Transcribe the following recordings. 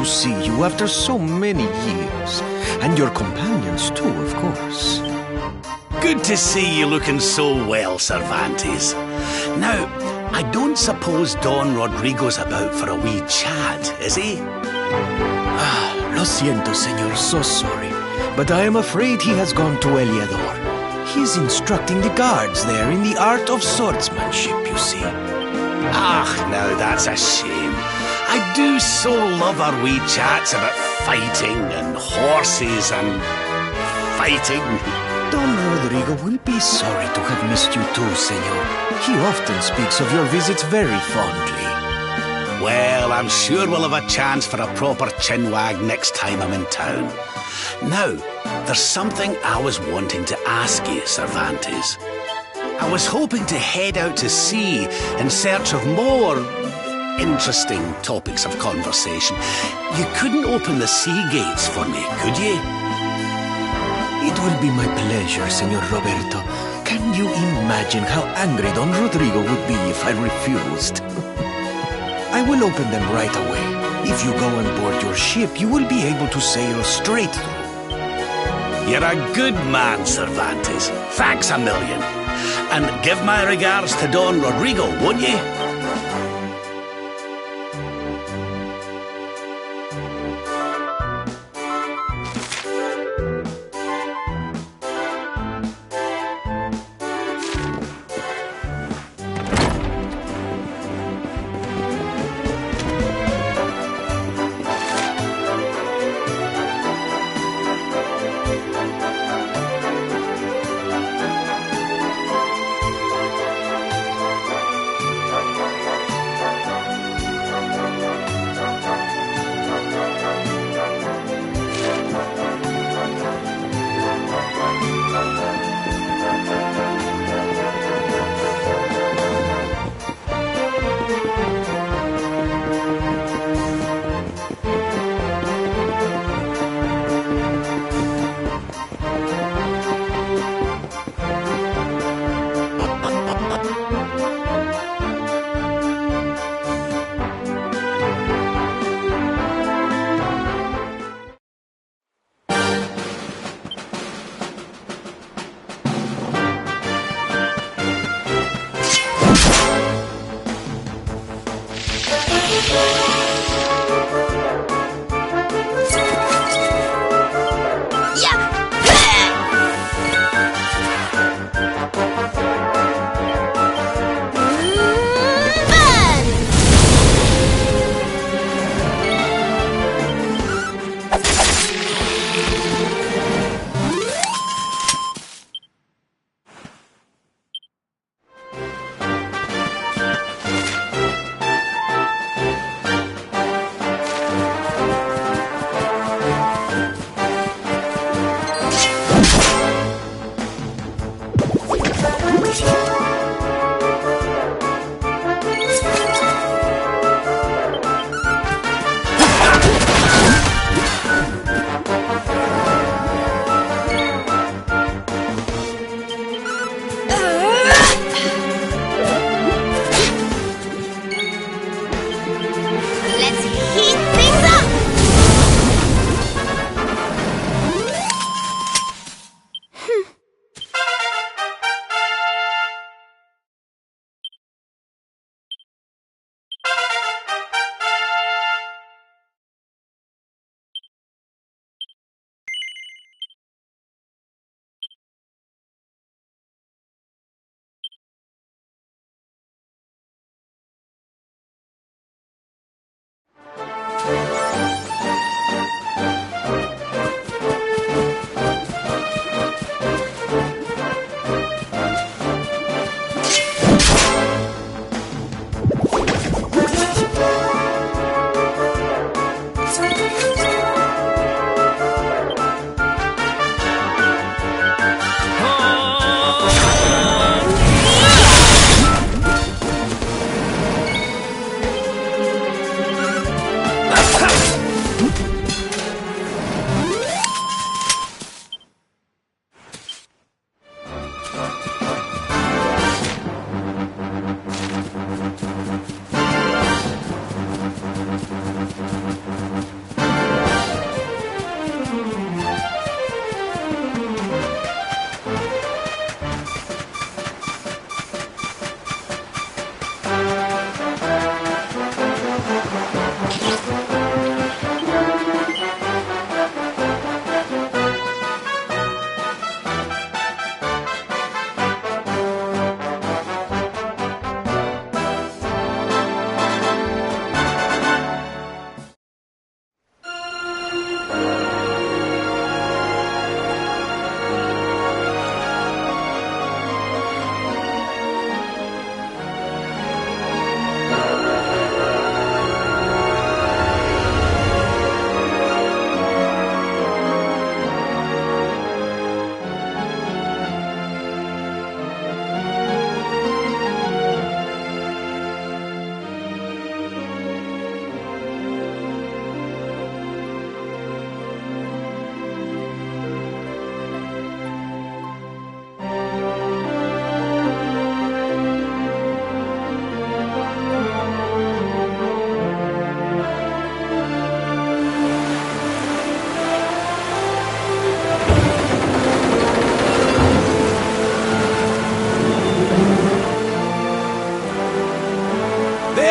to see you after so many years. And your companions too, of course. Good to see you looking so well, Cervantes. Now, I don't suppose Don Rodrigo's about for a wee chat, is he? Lo siento, senor, so sorry. But I am afraid he has gone to Eliador. He is instructing the guards there in the art of swordsmanship, you see. Now that's a shame. I do so love our wee chats about fighting and horses and fighting. Don Rodrigo will be sorry to have missed you too, senor. He often speaks of your visits very fondly. Well, I'm sure we'll have a chance for a proper chinwag next time I'm in town. Now, there's something I was wanting to ask you, Cervantes. I was hoping to head out to sea in search of more interesting topics of conversation. You couldn't open the sea gates for me, could you? It will be my pleasure, Senor Roberto. Can you imagine how angry Don Rodrigo would be if I refused? I will open them right away. If you go on board your ship, you will be able to sail straight through. You're a good man, Cervantes. Thanks a million. And give my regards to Don Rodrigo, won't you?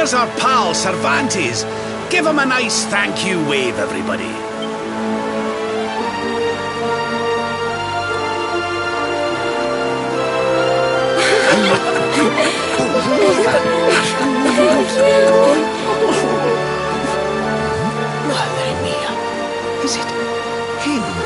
there's our pal, Cervantes. Give him a nice thank you wave, everybody. Madre mia. Is it him?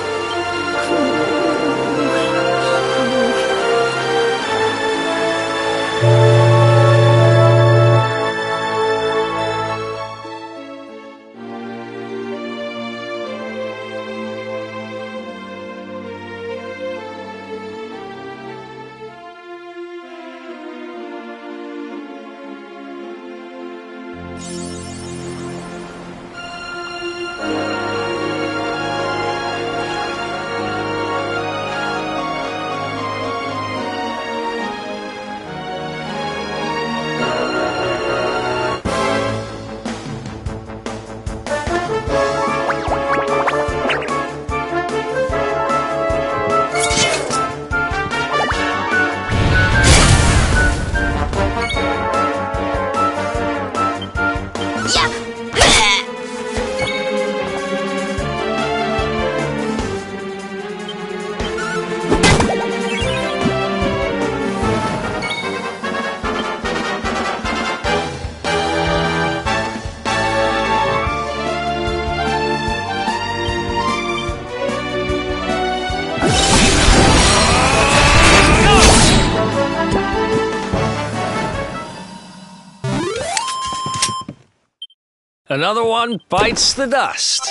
Another one bites the dust.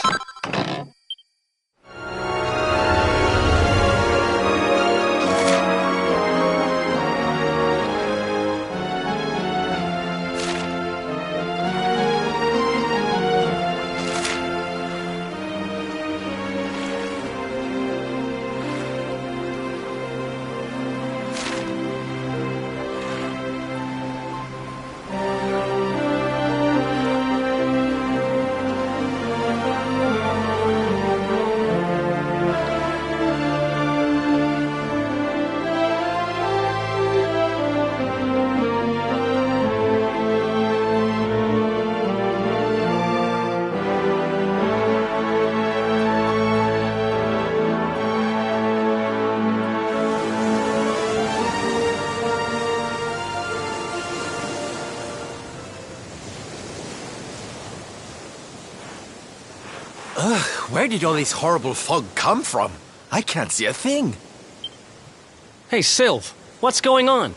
Where did all this horrible fog come from? I can't see a thing. Hey, Sylv, what's going on?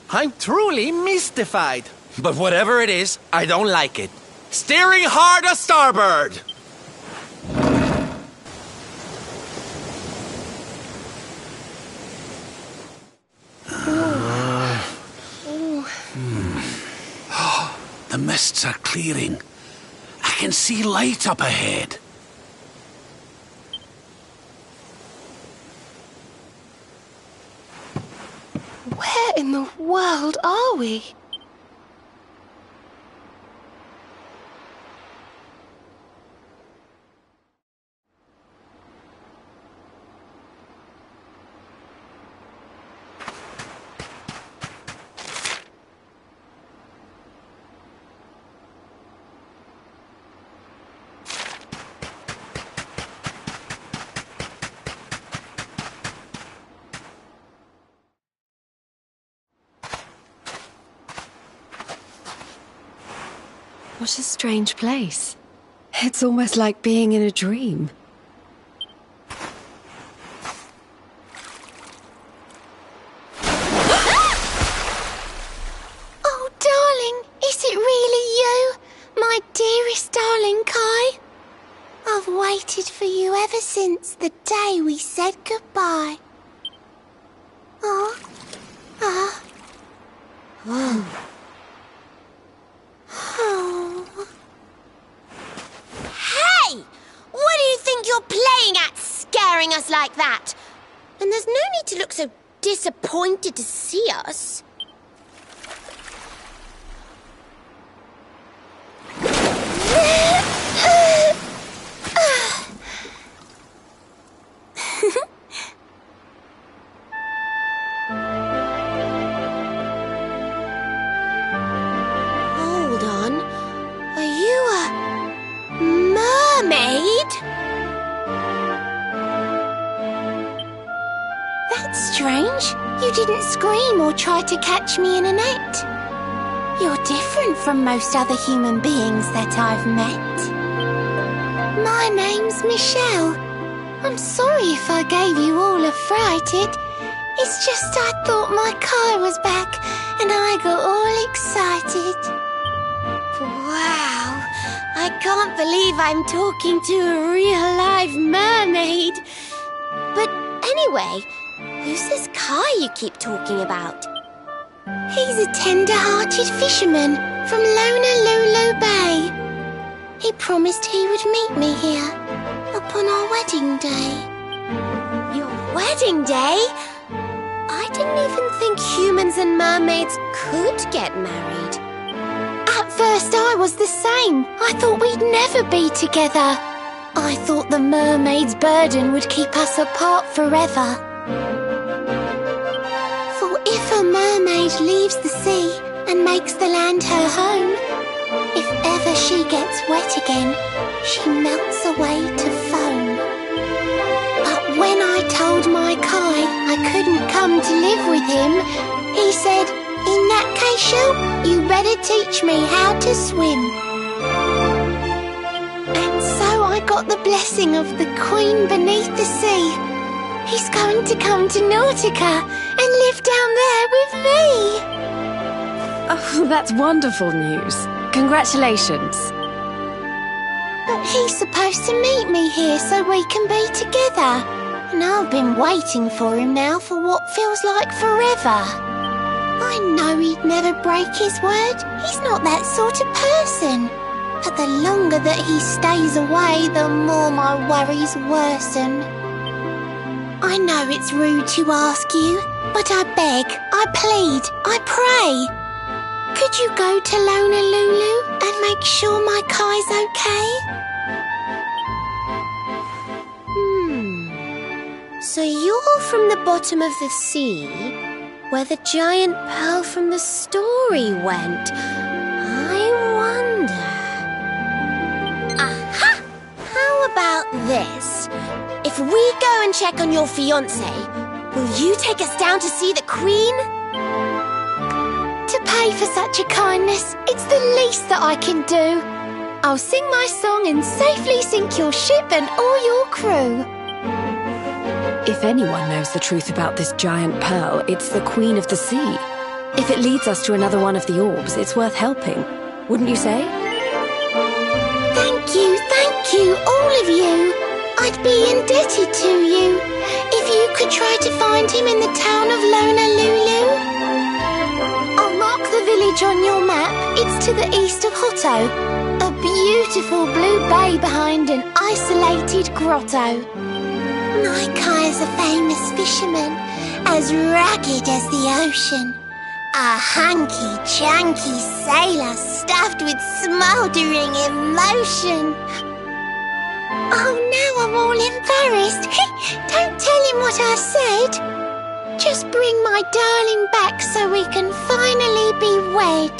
I'm truly mystified. But whatever it is, I don't like it. Steering hard a starboard! The mists are clearing. I can see light up ahead. Where in the world are we? What a strange place. It's almost like being in a dream. Oh, darling, is it really you? My dearest darling Kai? I've waited for you ever since the day we said goodbye. Oh. Hey! What do you think you're playing at, scaring us like that? And there's no need to look so disappointed to see us. Oh. That's strange. You didn't scream or try to catch me in a net. You're different from most other human beings that I've met. My name's Michelle. I'm sorry if I gave you all a fright. It's just I thought my Kai was back and I got all excited. Wow, I can't believe I'm talking to a real live mermaid. But anyway, who's this Kai you keep talking about? He's a tender-hearted fisherman from Honolulu Bay. He promised he would meet me here upon our wedding day. Your wedding day? I didn't even think humans and mermaids could get married. At first I was the same. I thought we'd never be together. I thought the mermaid's burden would keep us apart forever. For if a mermaid leaves the sea and makes the land her home, if ever she gets wet again, she melts away to foam. But when I told my Kai I couldn't come to live with him, he said, "In that case, Shell, you better teach me how to swim." And so I got the blessing of the Queen beneath the sea. He's going to come to Nautica and live down there with me. Oh, that's wonderful news. Congratulations. But he's supposed to meet me here so we can be together. And I've been waiting for him now for what feels like forever. I know he'd never break his word. He's not that sort of person. But the longer that he stays away, the more my worries worsen. I know it's rude to ask you, but I beg, I plead, I pray. Could you go to Honolulu and make sure my Kai's okay? So you're from the bottom of the sea, where the giant pearl from the story went. I wonder... Aha! How about this? If we go and check on your fiancé, will you take us down to see the Queen? To pay for such a kindness, it's the least that I can do. I'll sing my song and safely sink your ship and all your crew. If anyone knows the truth about this giant pearl, it's the Queen of the Sea. If it leads us to another one of the orbs, it's worth helping. Wouldn't you say? Thank you, all of you. I'd be indebted to you if you could try to find him in the town of Honolulu. I'll mark the village on your map. It's to the east of Hotto, a beautiful blue bay behind an isolated grotto. My Kai is a famous fisherman, as rugged as the ocean. A hanky-janky sailor stuffed with smouldering emotion. Oh, now I'm all embarrassed. Don't tell him what I said. Just bring my darling back so we can finally be wed.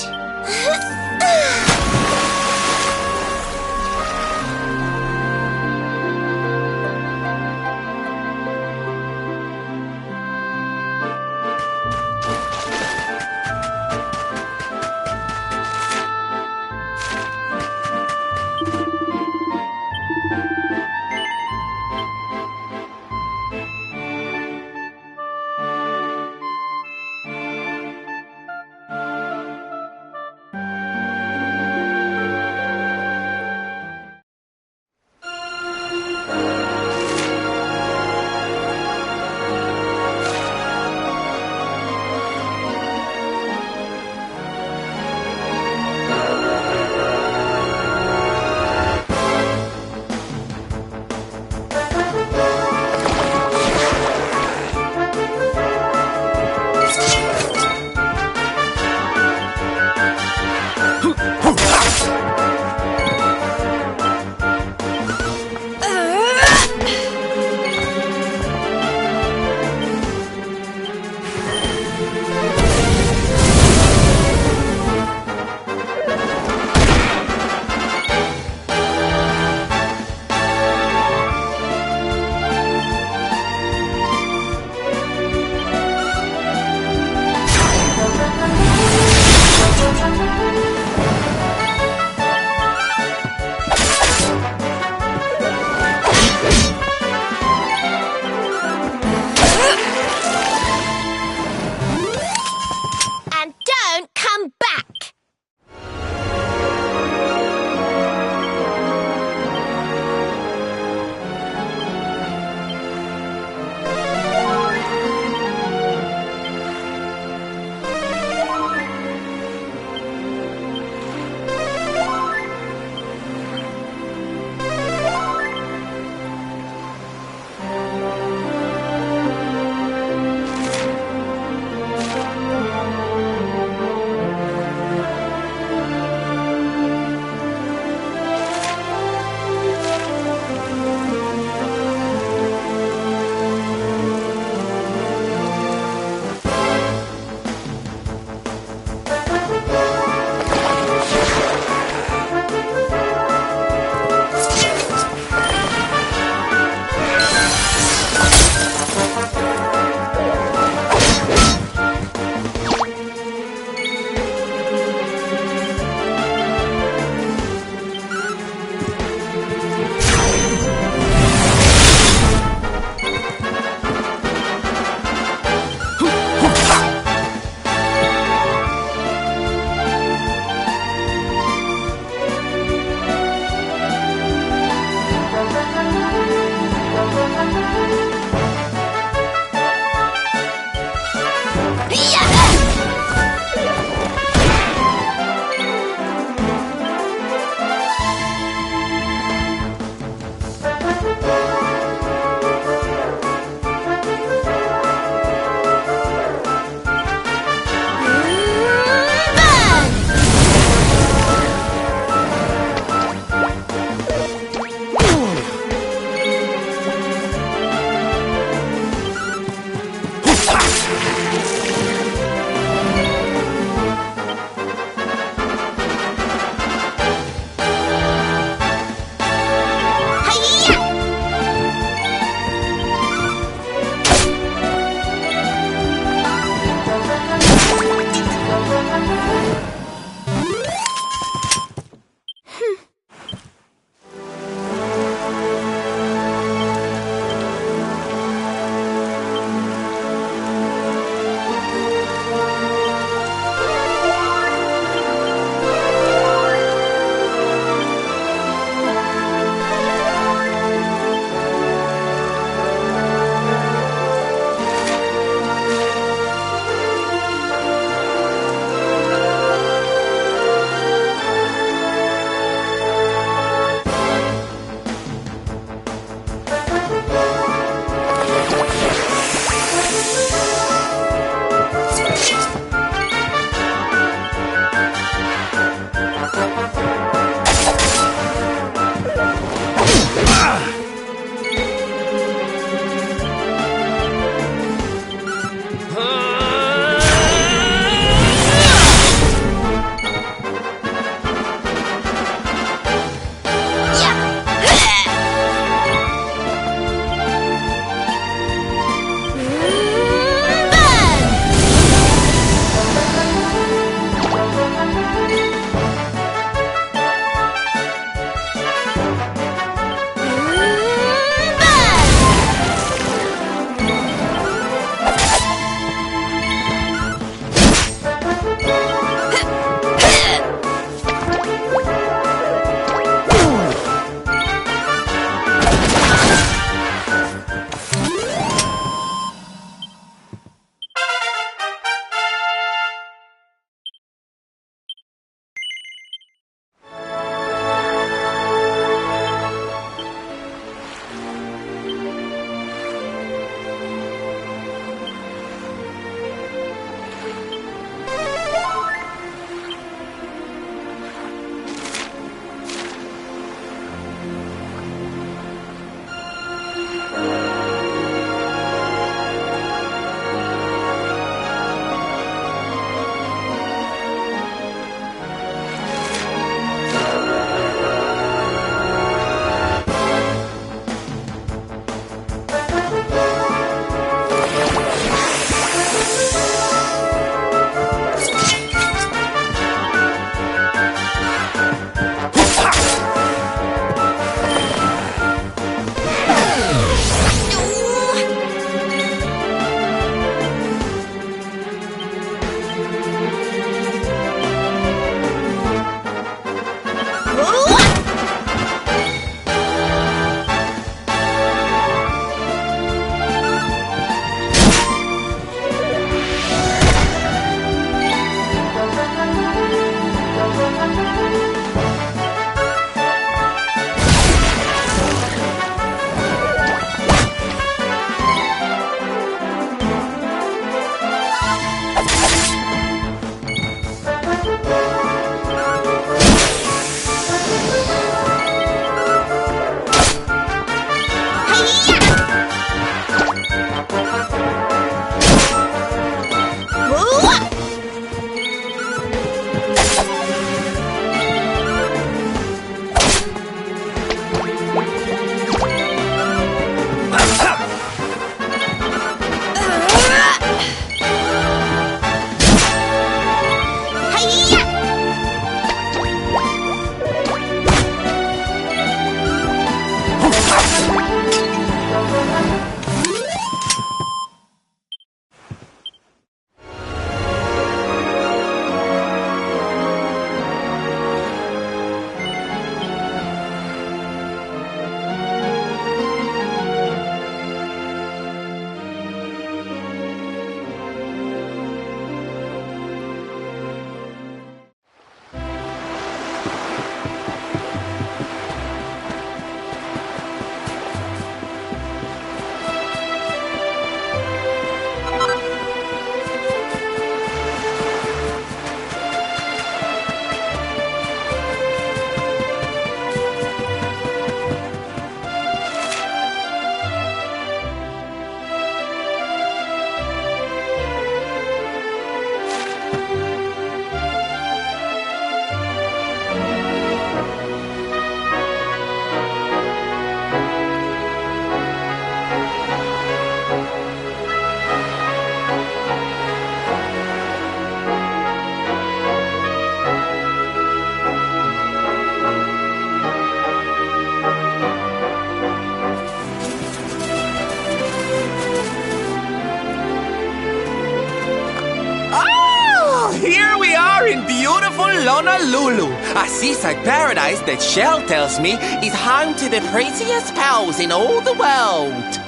Honolulu, a seaside paradise that Shell tells me is home to the prettiest pearls in all the world.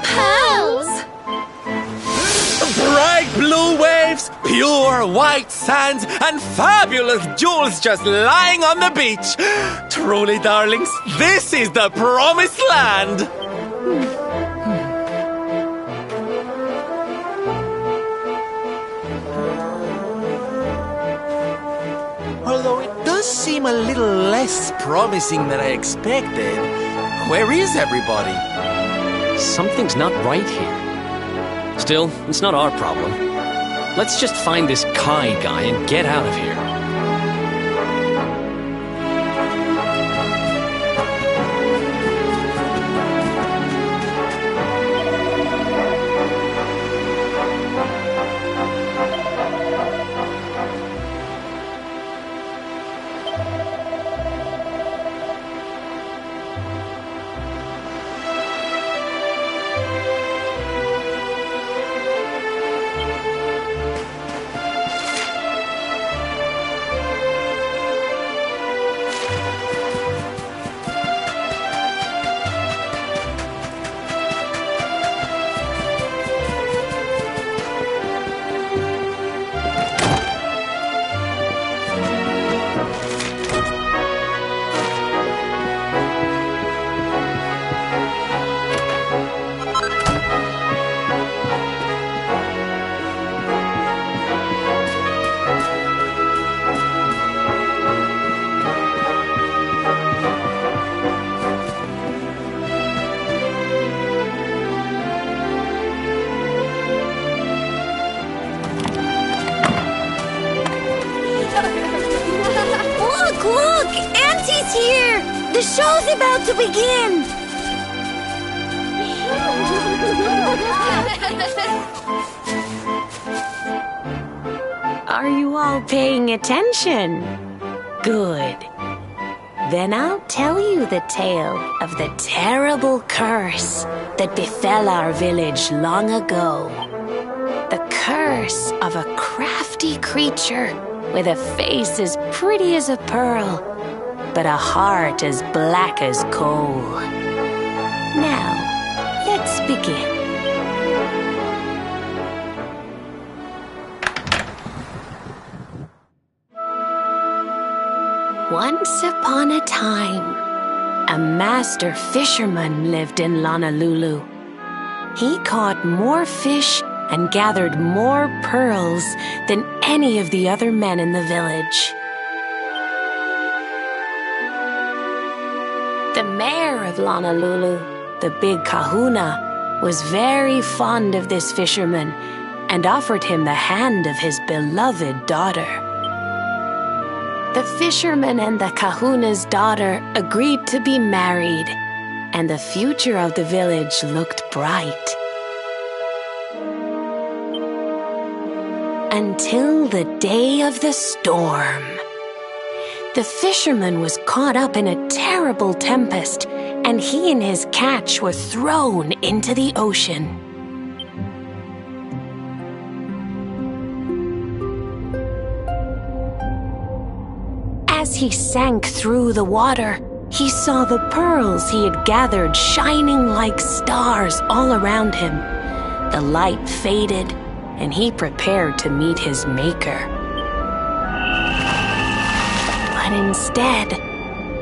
Pearls! Bright blue waves, pure white sands, and fabulous jewels just lying on the beach. Truly, darlings, this is the promised land. Although it does seem a little less promising than I expected. Where is everybody? Something's not right here. Still, it's not our problem. Let's just find this Kai guy and get out of here. Look! Auntie's here! The show's about to begin! Are you all paying attention? Good. Then I'll tell you the tale of the terrible curse that befell our village long ago. The curse of a crafty creature with a face as pretty as a pearl, but a heart as black as coal. Now, let's begin. Once upon a time, a master fisherman lived in Honolulu. He caught more fish and gathered more pearls than any of the other men in the village. The mayor of Honolulu, the big kahuna, was very fond of this fisherman and offered him the hand of his beloved daughter. The fisherman and the kahuna's daughter agreed to be married, and the future of the village looked bright. Until the day of the storm. The fisherman was caught up in a terrible tempest, and he and his catch were thrown into the ocean. As he sank through the water, he saw the pearls he had gathered shining like stars all around him. The light faded, and he prepared to meet his maker. But instead,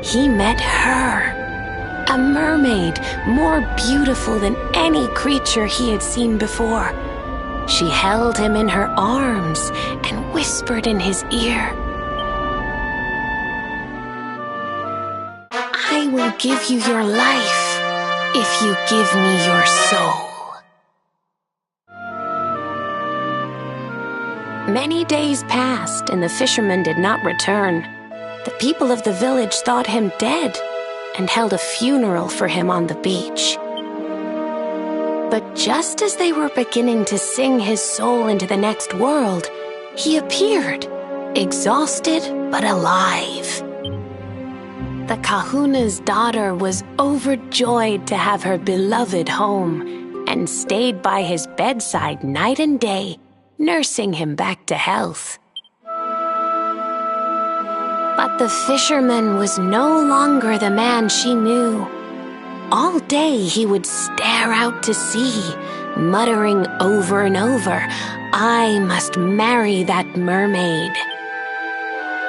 he met her, a mermaid more beautiful than any creature he had seen before. She held him in her arms and whispered in his ear, "I will give you your life if you give me your soul." Many days passed, and the fisherman did not return. The people of the village thought him dead and held a funeral for him on the beach. But just as they were beginning to sing his soul into the next world, he appeared, exhausted but alive. The kahuna's daughter was overjoyed to have her beloved home and stayed by his bedside night and day, nursing him back to health. But the fisherman was no longer the man she knew. All day he would stare out to sea, muttering over and over, "I must marry that mermaid."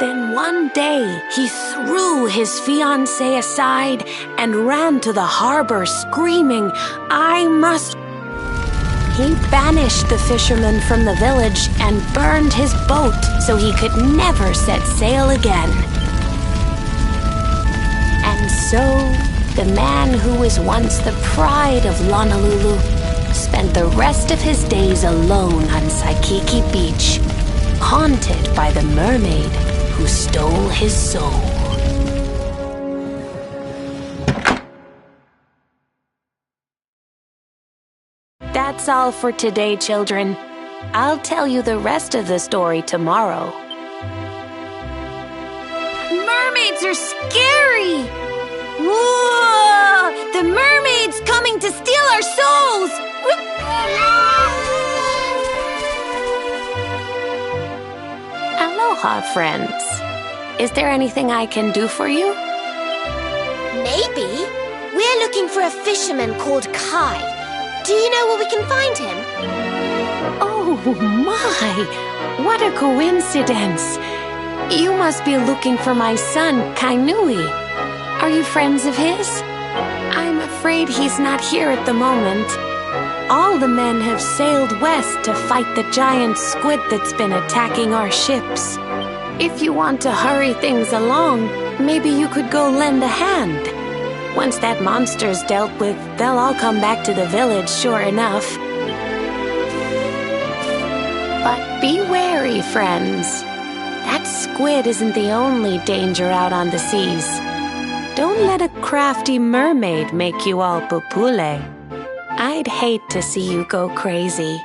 Then one day he threw his fiancée aside and ran to the harbor screaming, "I must..." He banished the fisherman from the village and burned his boat so he could never set sail again. And so, the man who was once the pride of Honolulu spent the rest of his days alone on Saikiki Beach, haunted by the mermaid who stole his soul. That's all for today, children. I'll tell you the rest of the story tomorrow. Mermaids are scary! Whoa! The mermaid's coming to steal our souls! Aloha, friends. Is there anything I can do for you? Maybe. We're looking for a fisherman called Kai. Do you know where we can find him? Oh my! What a coincidence! You must be looking for my son, Kainui. Are you friends of his? I'm afraid he's not here at the moment. All the men have sailed west to fight the giant squid that's been attacking our ships. If you want to hurry things along, maybe you could go lend a hand. Once that monster's dealt with, they'll all come back to the village, sure enough. But be wary, friends. That squid isn't the only danger out on the seas. Don't let a crafty mermaid make you all pupule. I'd hate to see you go crazy.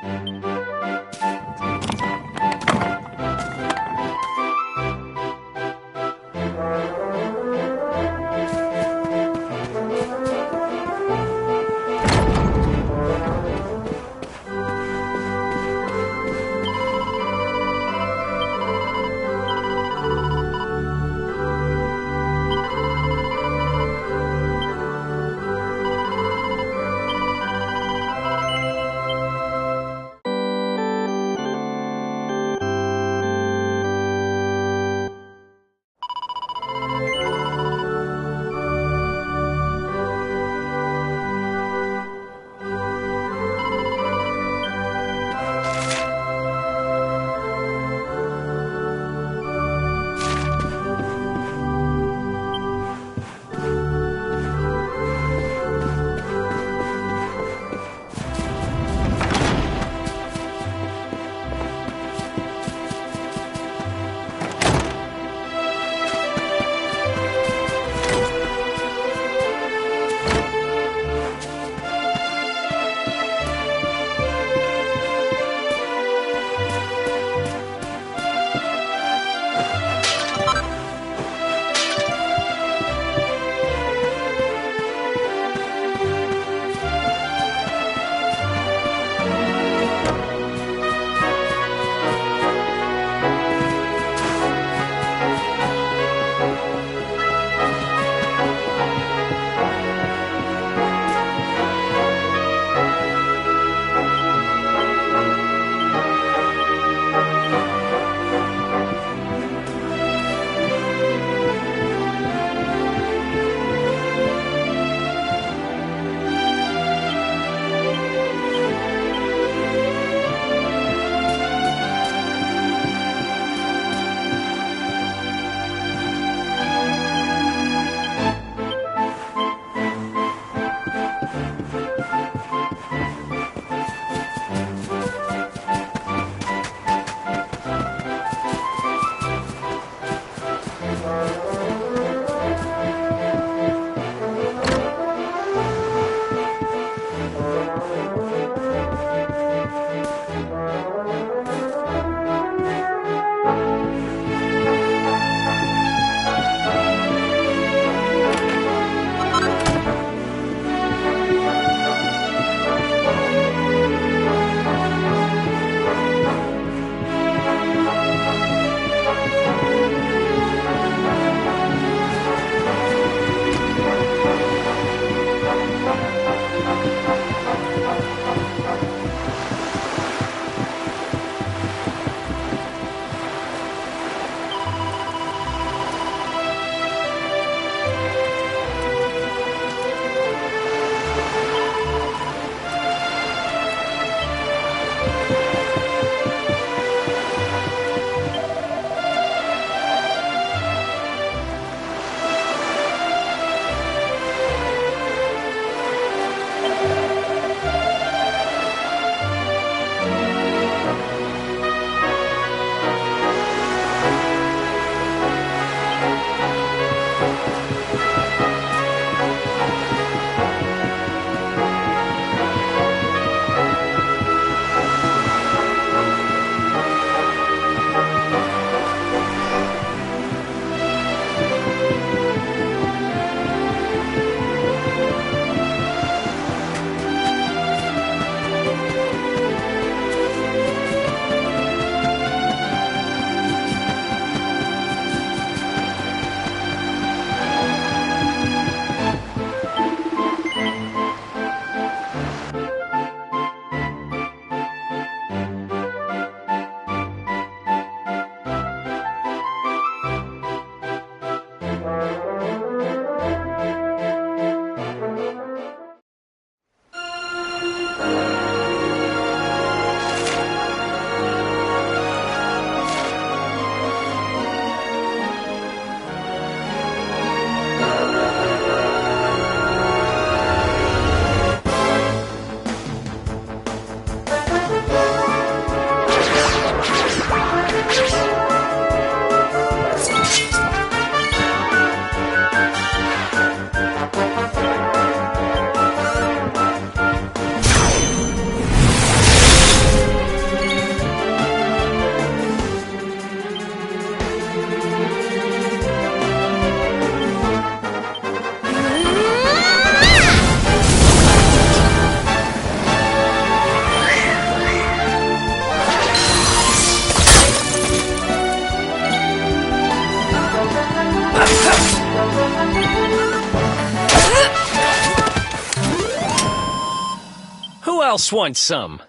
else wants some?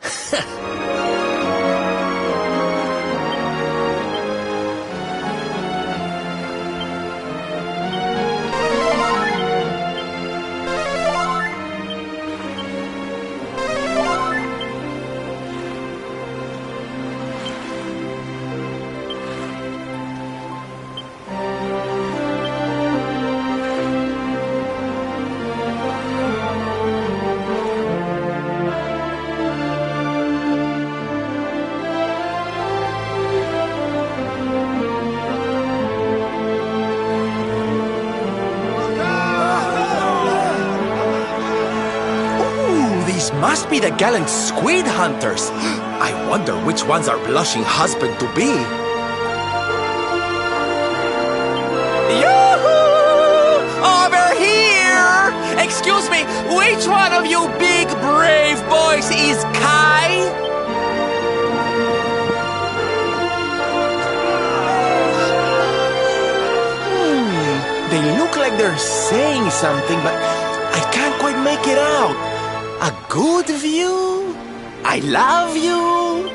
Must be the gallant squid hunters. I wonder which one's our blushing husband to be. Yoo-hoo! Over here! Excuse me, which one of you big brave boys is Kai? They look like they're saying something, but I can't quite make it out. A good view? I love you?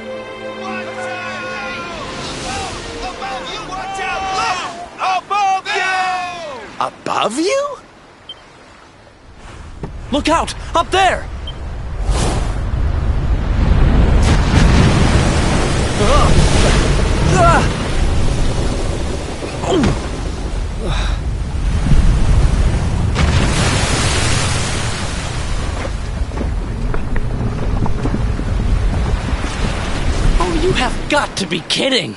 Above you! Watch out! Look! Above you! Above you? Look out! Up there! You have got to be kidding!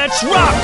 Let's rock!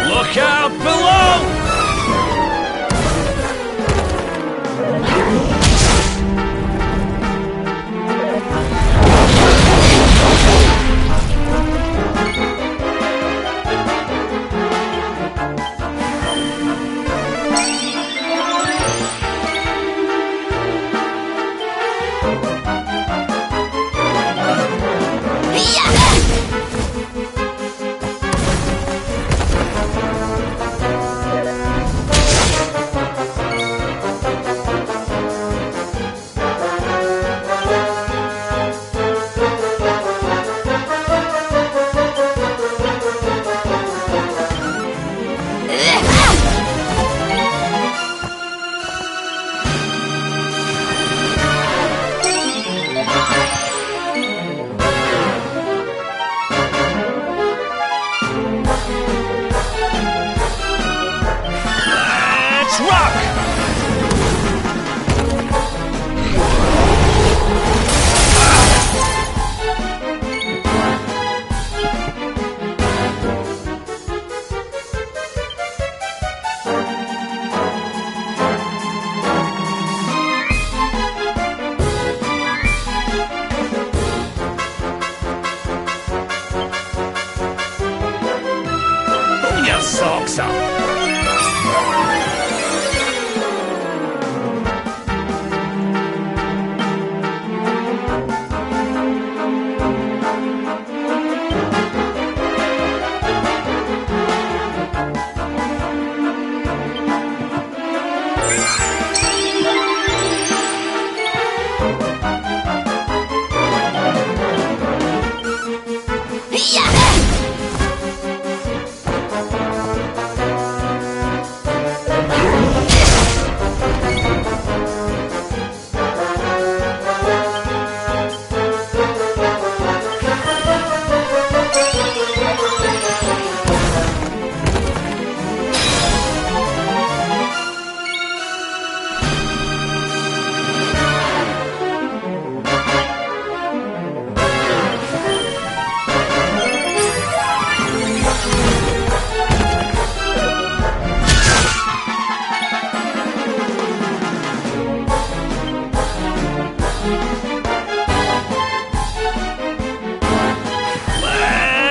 Look out below! socks up.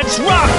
Let's rock!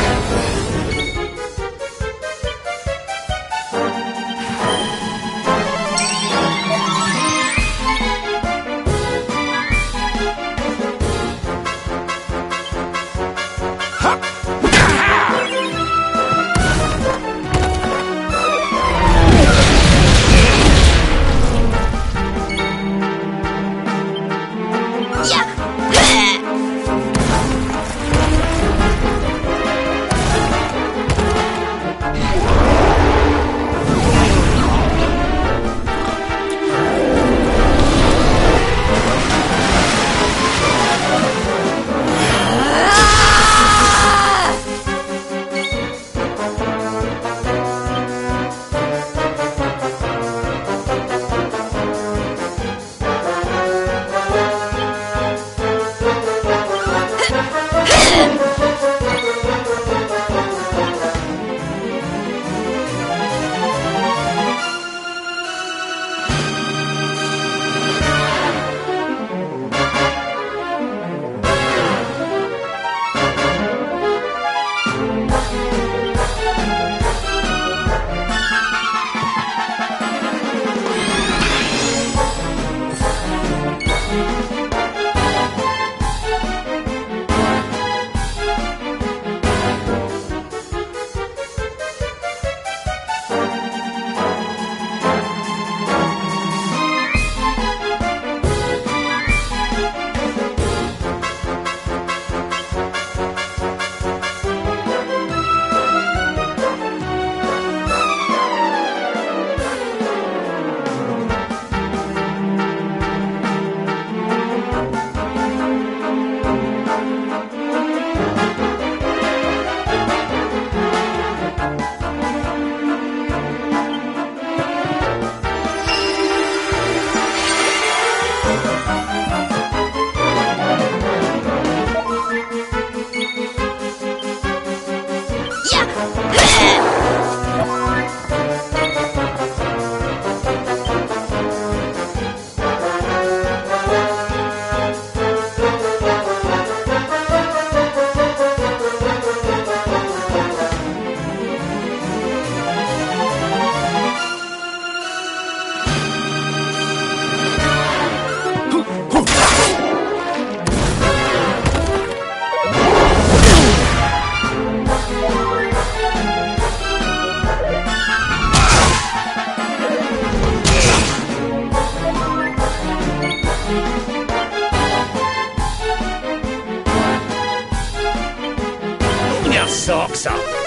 Socks up.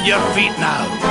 on your feet now.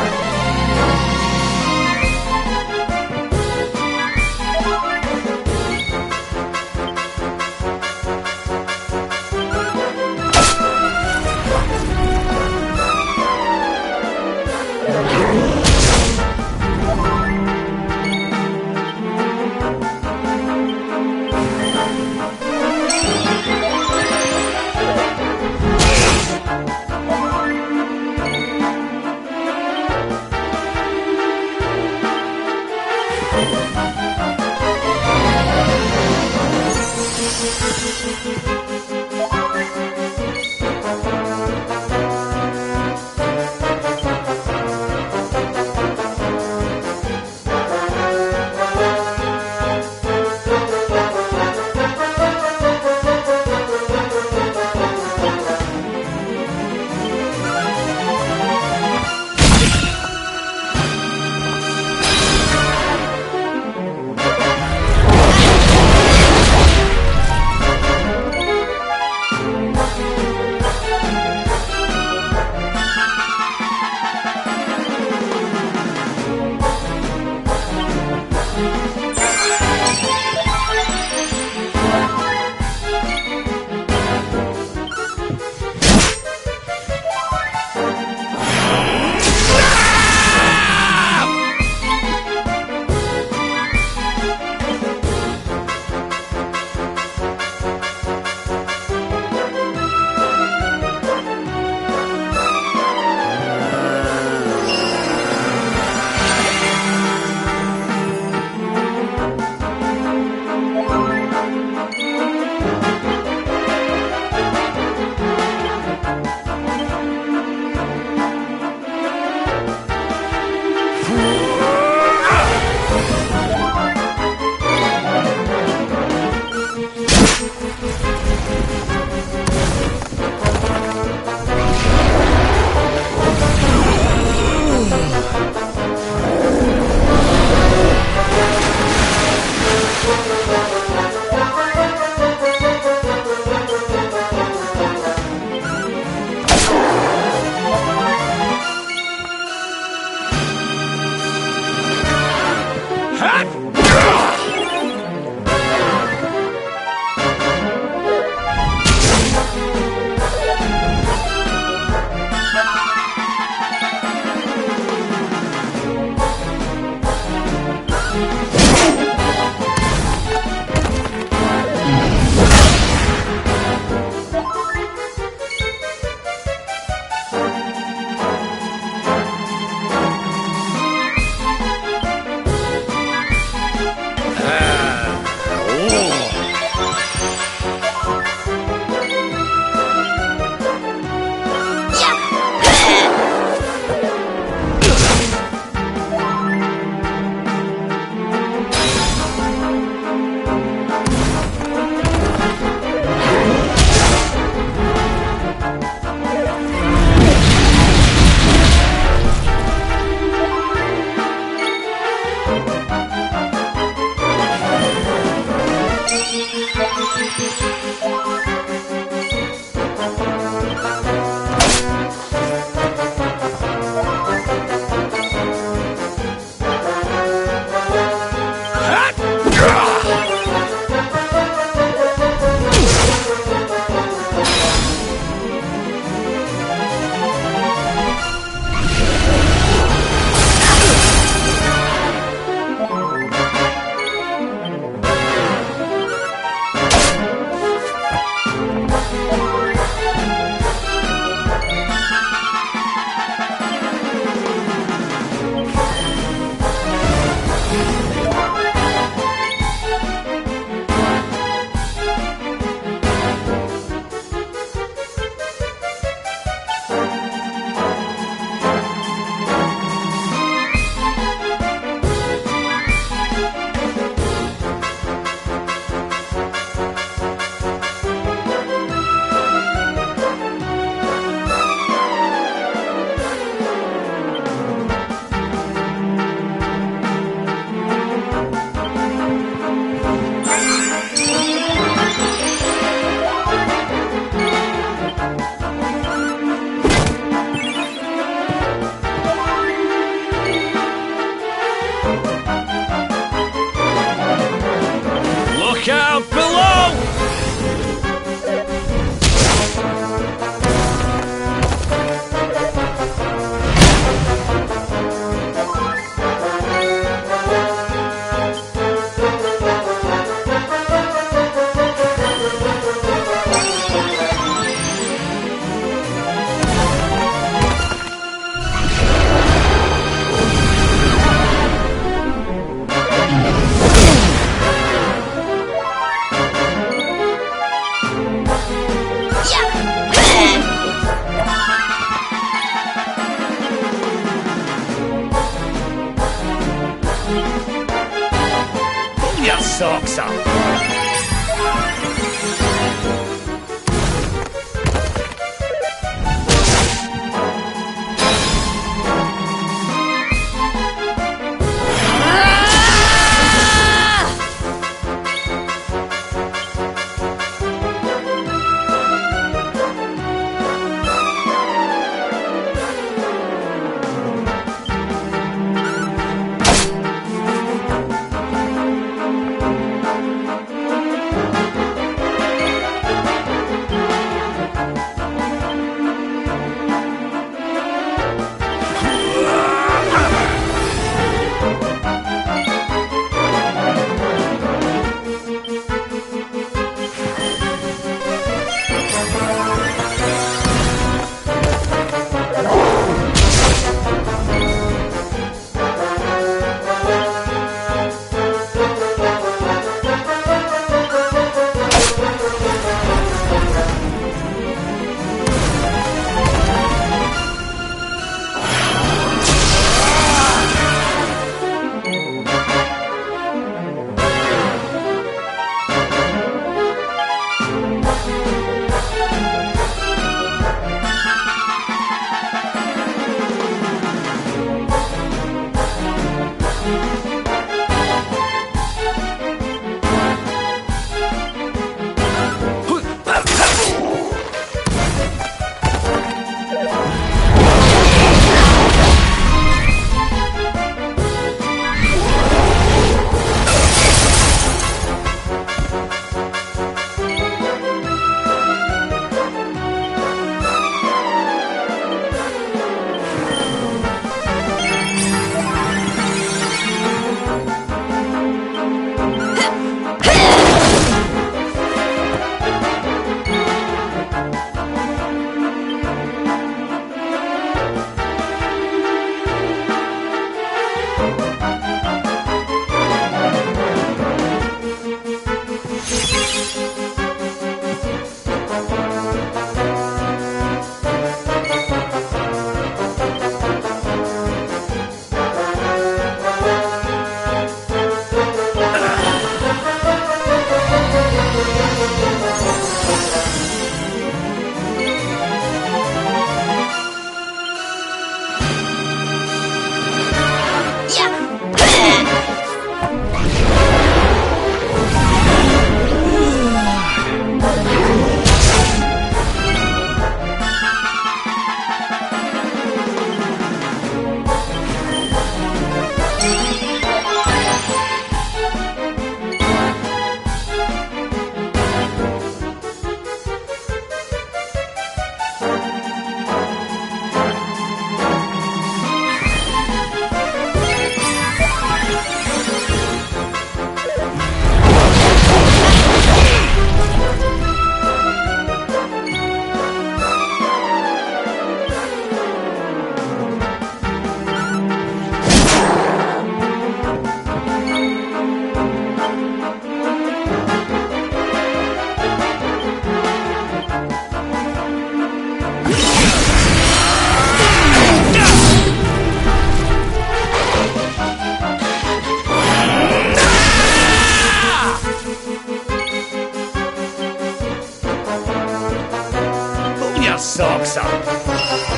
socks up.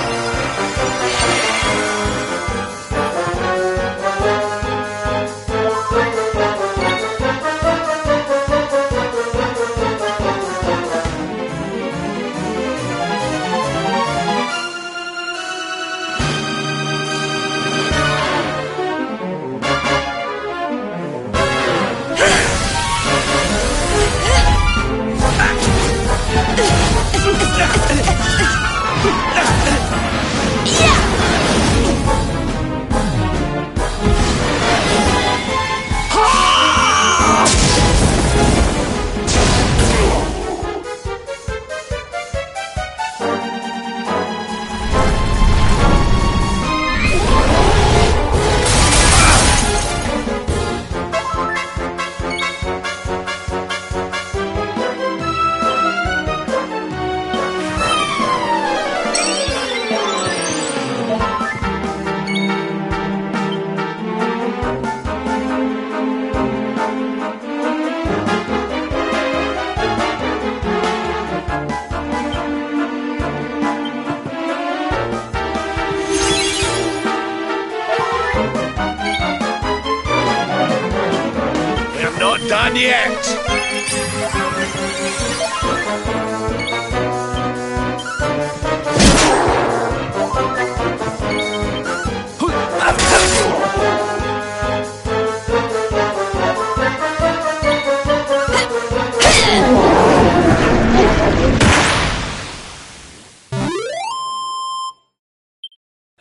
done yet!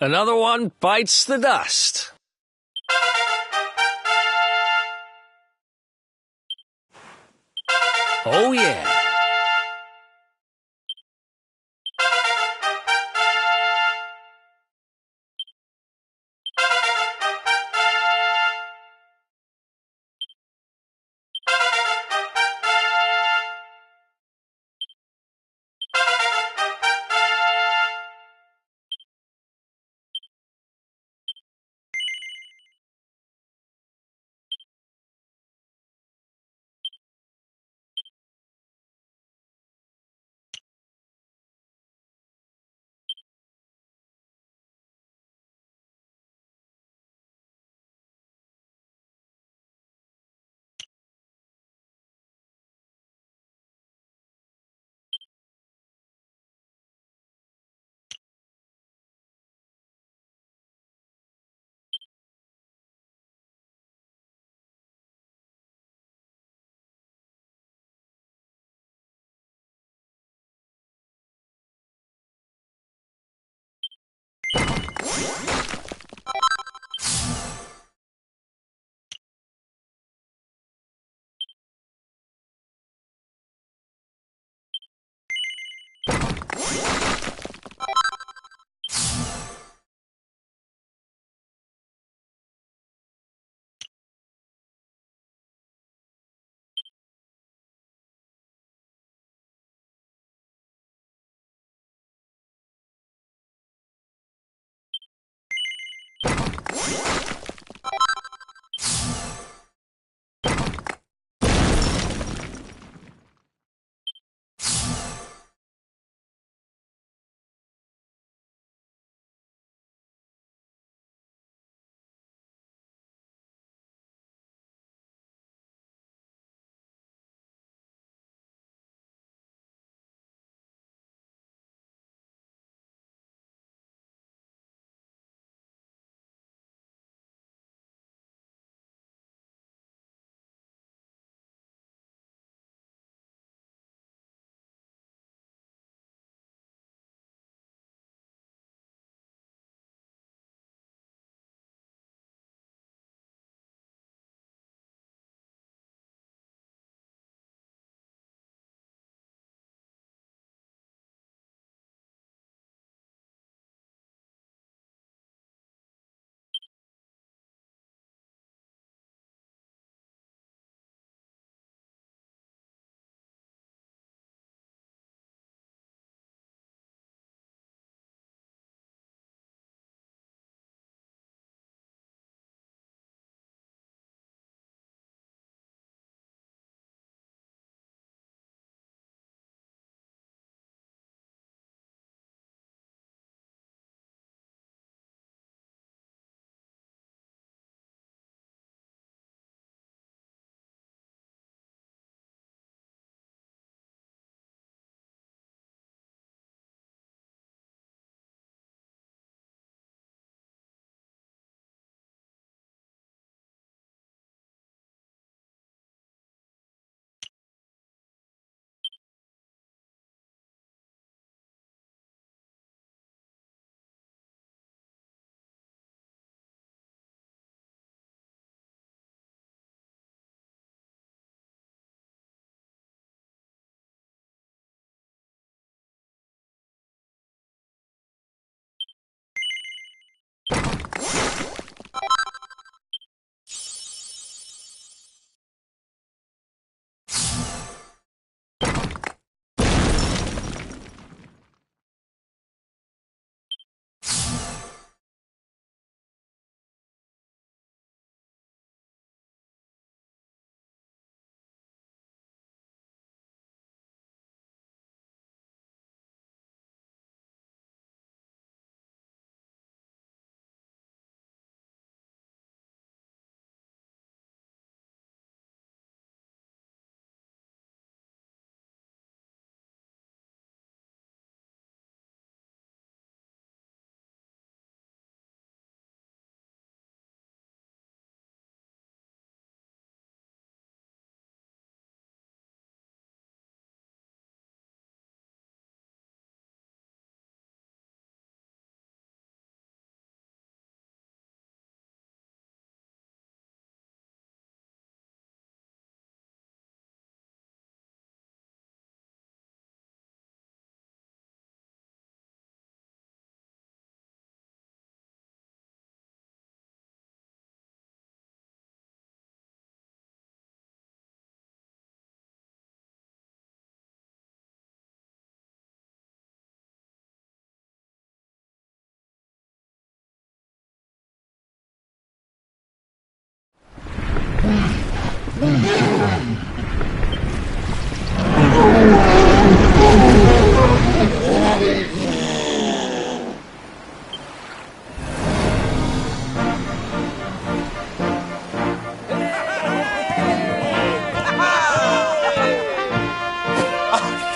Another one bites the dust. Oh yeah.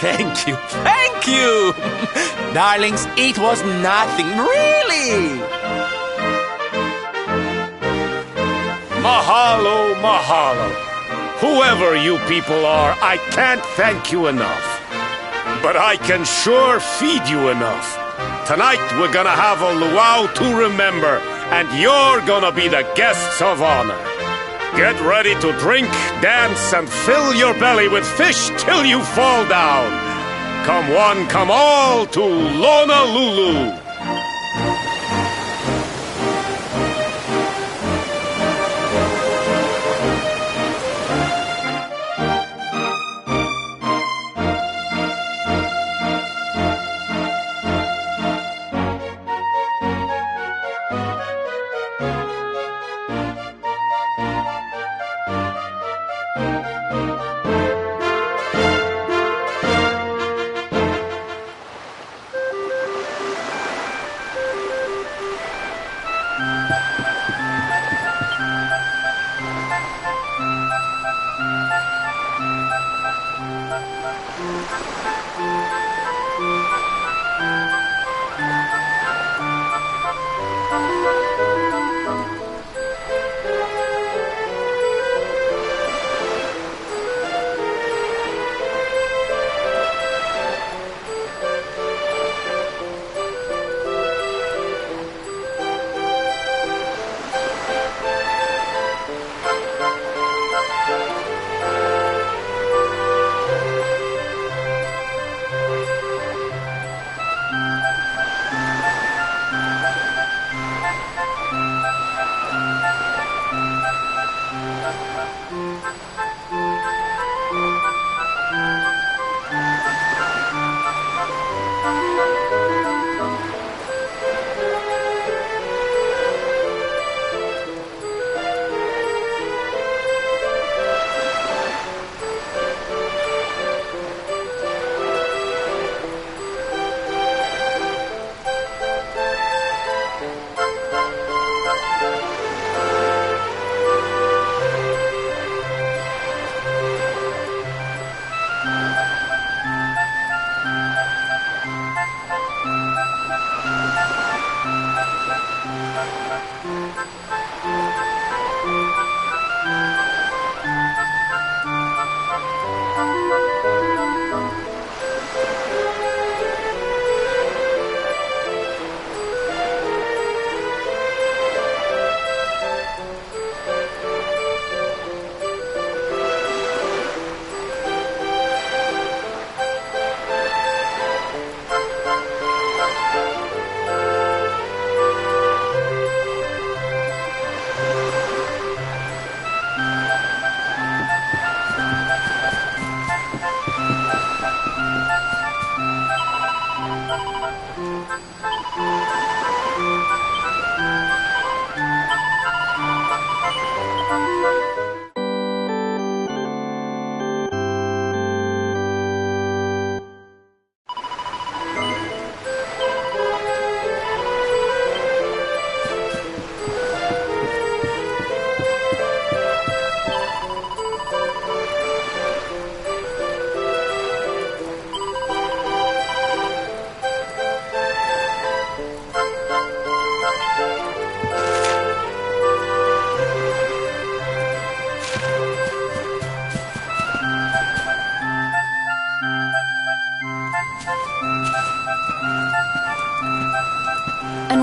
Thank you, thank you! Darlings, it was nothing, really! Mahalo, mahalo. Whoever you people are, I can't thank you enough. But I can sure feed you enough. Tonight we're gonna have a luau to remember, and you're gonna be the guests of honor. Get ready to drink, dance, and fill your belly with fish till you fall down. Come one, come all to Lonalulu.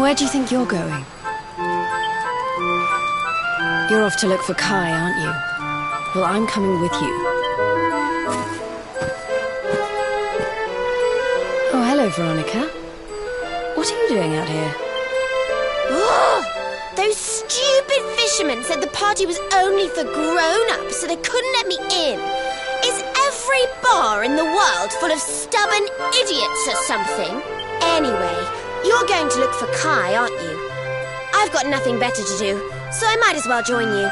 Where do you think you're going? You're off to look for Kai, aren't you? Well, I'm coming with you. Oh, hello, Veronica. What are you doing out here? Ugh! Those stupid fishermen said the party was only for grown-ups, so they couldn't let me in. Is every bar in the world full of stubborn idiots or something? Anyway, you're going to look for Kai, aren't you? I've got nothing better to do, so I might as well join you.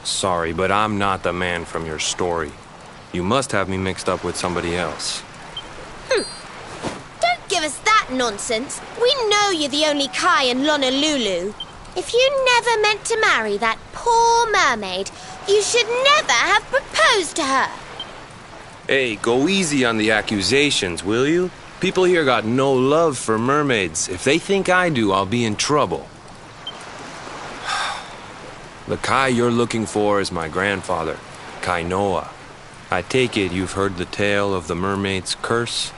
Sorry, but I'm not the man from your story. You must have me mixed up with somebody else. Don't give us that nonsense. We know you're the only Kai in Honolulu. If you never meant to marry that poor mermaid, you should never have proposed to her. Hey, go easy on the accusations, will you? People here got no love for mermaids. If they think I do, I'll be in trouble. The Kai you're looking for is my grandfather, Kainoa. I take it you've heard the tale of the mermaid's curse?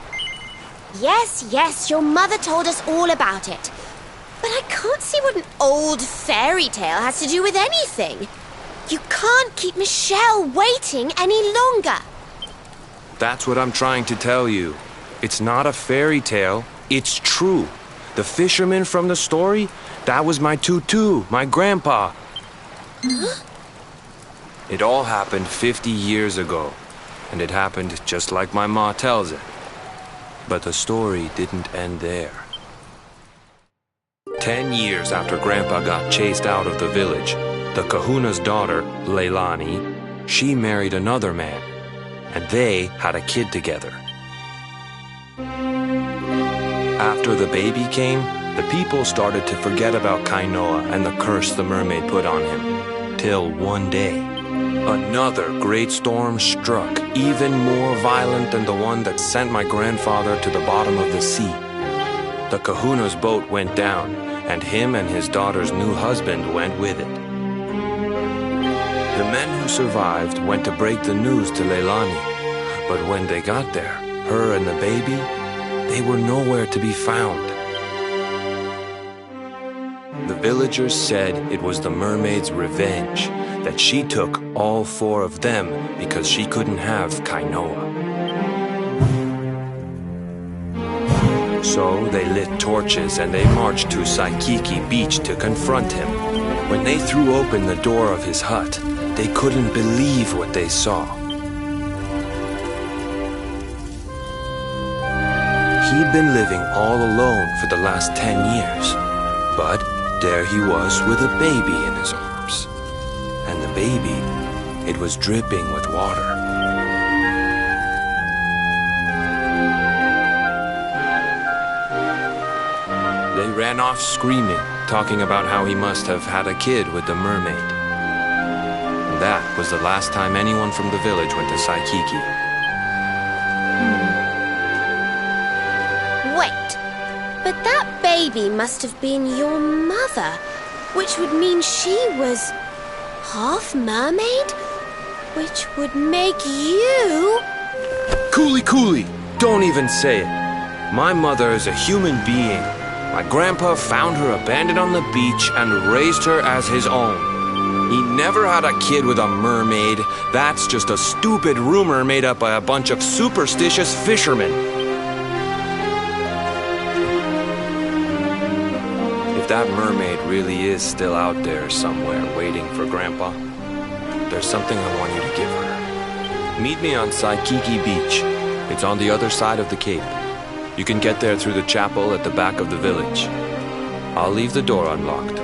Yes, your mother told us all about it. But I can't see what an old fairy tale has to do with anything. You can't keep Michelle waiting any longer. That's what I'm trying to tell you. It's not a fairy tale, it's true. The fisherman from the story, that was my tutu, my grandpa. Huh? It all happened 50 years ago, and it happened just like my ma tells it. But the story didn't end there. 10 years after Grandpa got chased out of the village, the kahuna's daughter, Leilani, she married another man, and they had a kid together. After the baby came, the people started to forget about Kainoa and the curse the mermaid put on him. Till one day, another great storm struck, even more violent than the one that sent my grandfather to the bottom of the sea. The kahuna's boat went down, and him and his daughter's new husband went with it. The men who survived went to break the news to Leilani, but when they got there, her and the baby, they were nowhere to be found. The villagers said it was the mermaid's revenge, that she took all 4 of them because she couldn't have Kainoa. So they lit torches and they marched to Saikiki Beach to confront him. When they threw open the door of his hut, they couldn't believe what they saw. He'd been living all alone for the last 10 years, but there he was with a baby in his arms. And the baby, it was dripping with water. They ran off screaming, talking about how he must have had a kid with the mermaid. And that was the last time anyone from the village went to Saikiki. Wait, but that baby must have been your mother, which would mean she was half mermaid, which would make you... Cooley, don't even say it. My mother is a human being. My grandpa found her abandoned on the beach and raised her as his own. He never had a kid with a mermaid. That's just a stupid rumor made up by a bunch of superstitious fishermen. If that mermaid really is still out there somewhere waiting for Grandpa, there's something I want you to give her. Meet me on Saikiki Beach. It's on the other side of the cape. You can get there through the chapel at the back of the village. I'll leave the door unlocked.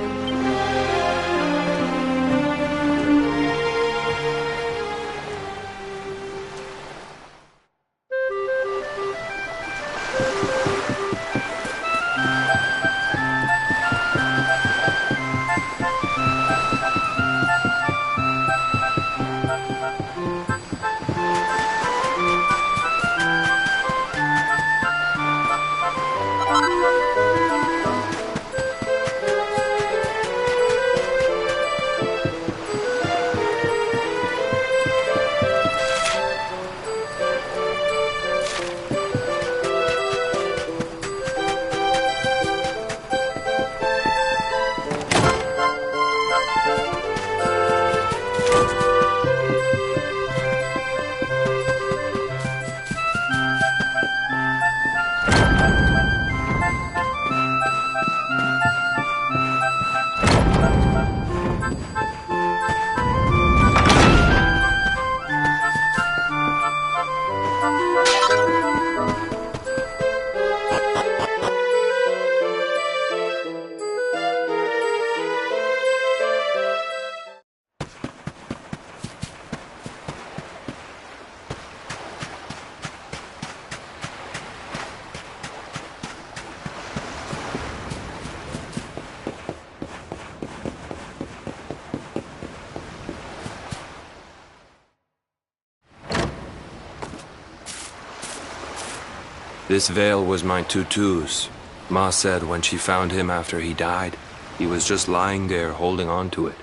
This veil was my tutu's. Ma said when she found him after he died, he was just lying there holding on to it.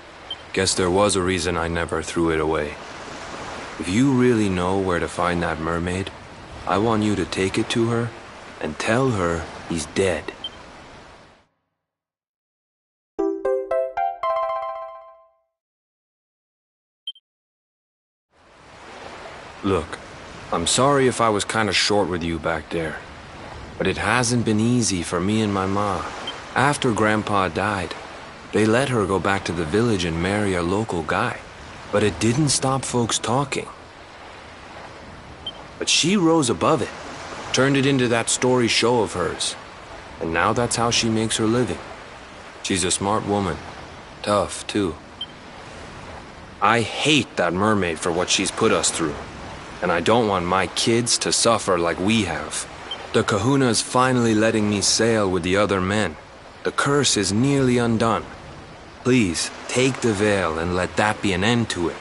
Guess there was a reason I never threw it away. If you really know where to find that mermaid, I want you to take it to her and tell her he's dead. Look, I'm sorry if I was kinda short with you back there, but it hasn't been easy for me and my ma. After Grandpa died, they let her go back to the village and marry a local guy, but it didn't stop folks talking. But she rose above it, turned it into that story show of hers, and now that's how she makes her living. She's a smart woman, tough too. I hate that mermaid for what she's put us through. And I don't want my kids to suffer like we have. The kahuna's finally letting me sail with the other men. The curse is nearly undone. Please, take the veil and let that be an end to it.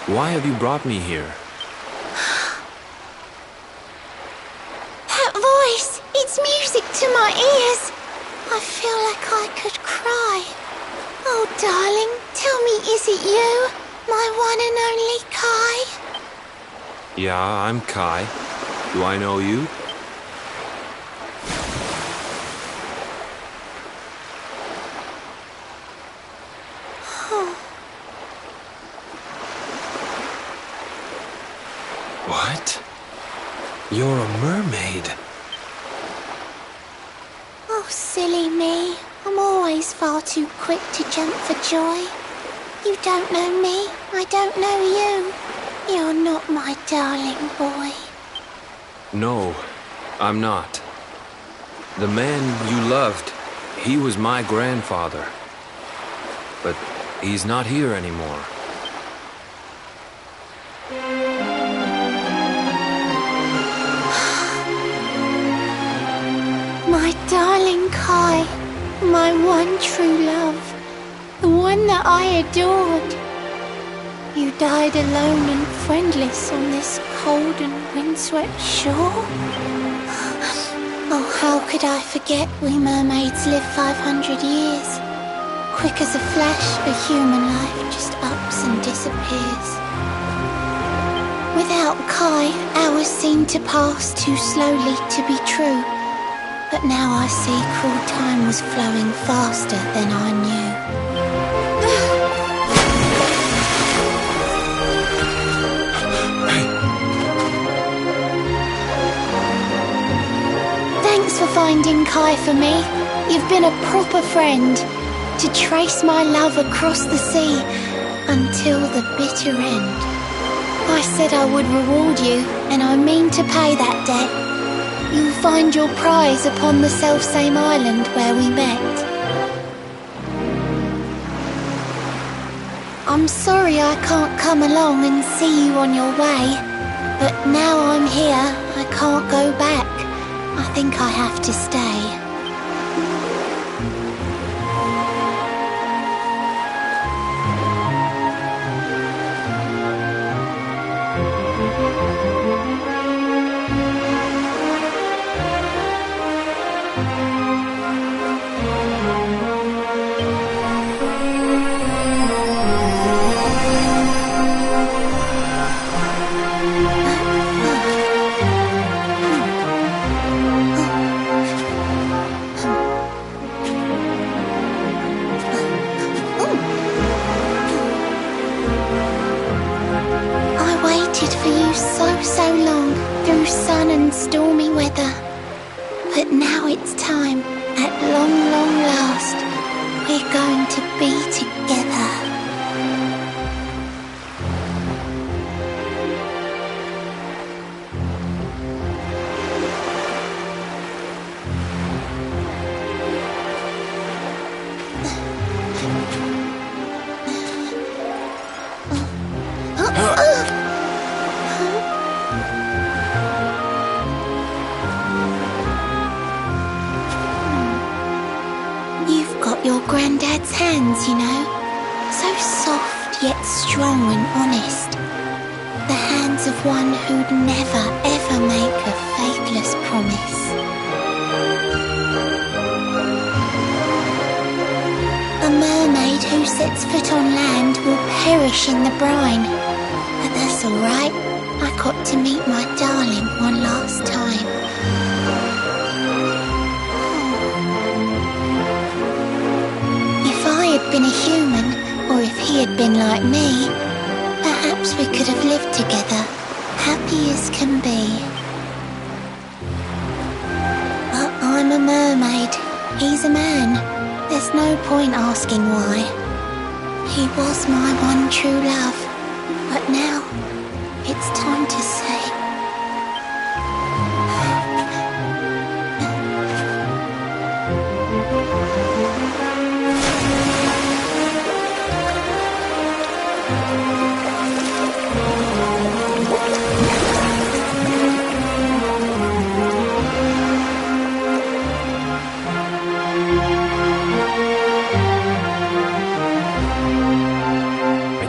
Why have you brought me here? That voice! It's music to my ears! I feel like I could cry. Oh, darling, tell me, is it you? My one and only Kai? Yeah, I'm Kai. Do I know you? What? You're a mermaid. Oh, silly me. I'm always far too quick to jump for joy. You don't know me, I don't know you. You're not my darling boy. No, I'm not. The man you loved, he was my grandfather. But he's not here anymore. My darling Kai, my one true love, the one that I adored. You died alone and friendless on this cold and windswept shore. Oh, how could I forget we mermaids live 500 years? Quick as a flash, a human life just ups and disappears. Without Kai, hours seem to pass too slowly to be true. But now I see cruel time was flowing faster than I knew. Thanks for finding Kai for me. You've been a proper friend. To trace my love across the sea until the bitter end. I said I would reward you, and I mean to pay that debt. You'll find your prize upon the selfsame island where we met. I'm sorry I can't come along and see you on your way, but now I'm here, I can't go back. I think I have to stay. So long through sun and stormy weather, but now it's time, at long, long last, we're going to be together. Your granddad's hands, you know, so soft yet strong and honest. The hands of one who'd never ever make a faithless promise. A mermaid who sets foot on land will perish in the brine. But that's alright, I got to meet my darling one last time. Been a human, or if he had been like me, perhaps we could have lived together, happy as can be. But I'm a mermaid, he's a man, there's no point asking why. He was my one true love, but now it's time to say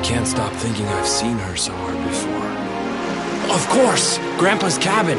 can't stop thinking I've seen her somewhere before. Of course! Grandpa's cabin!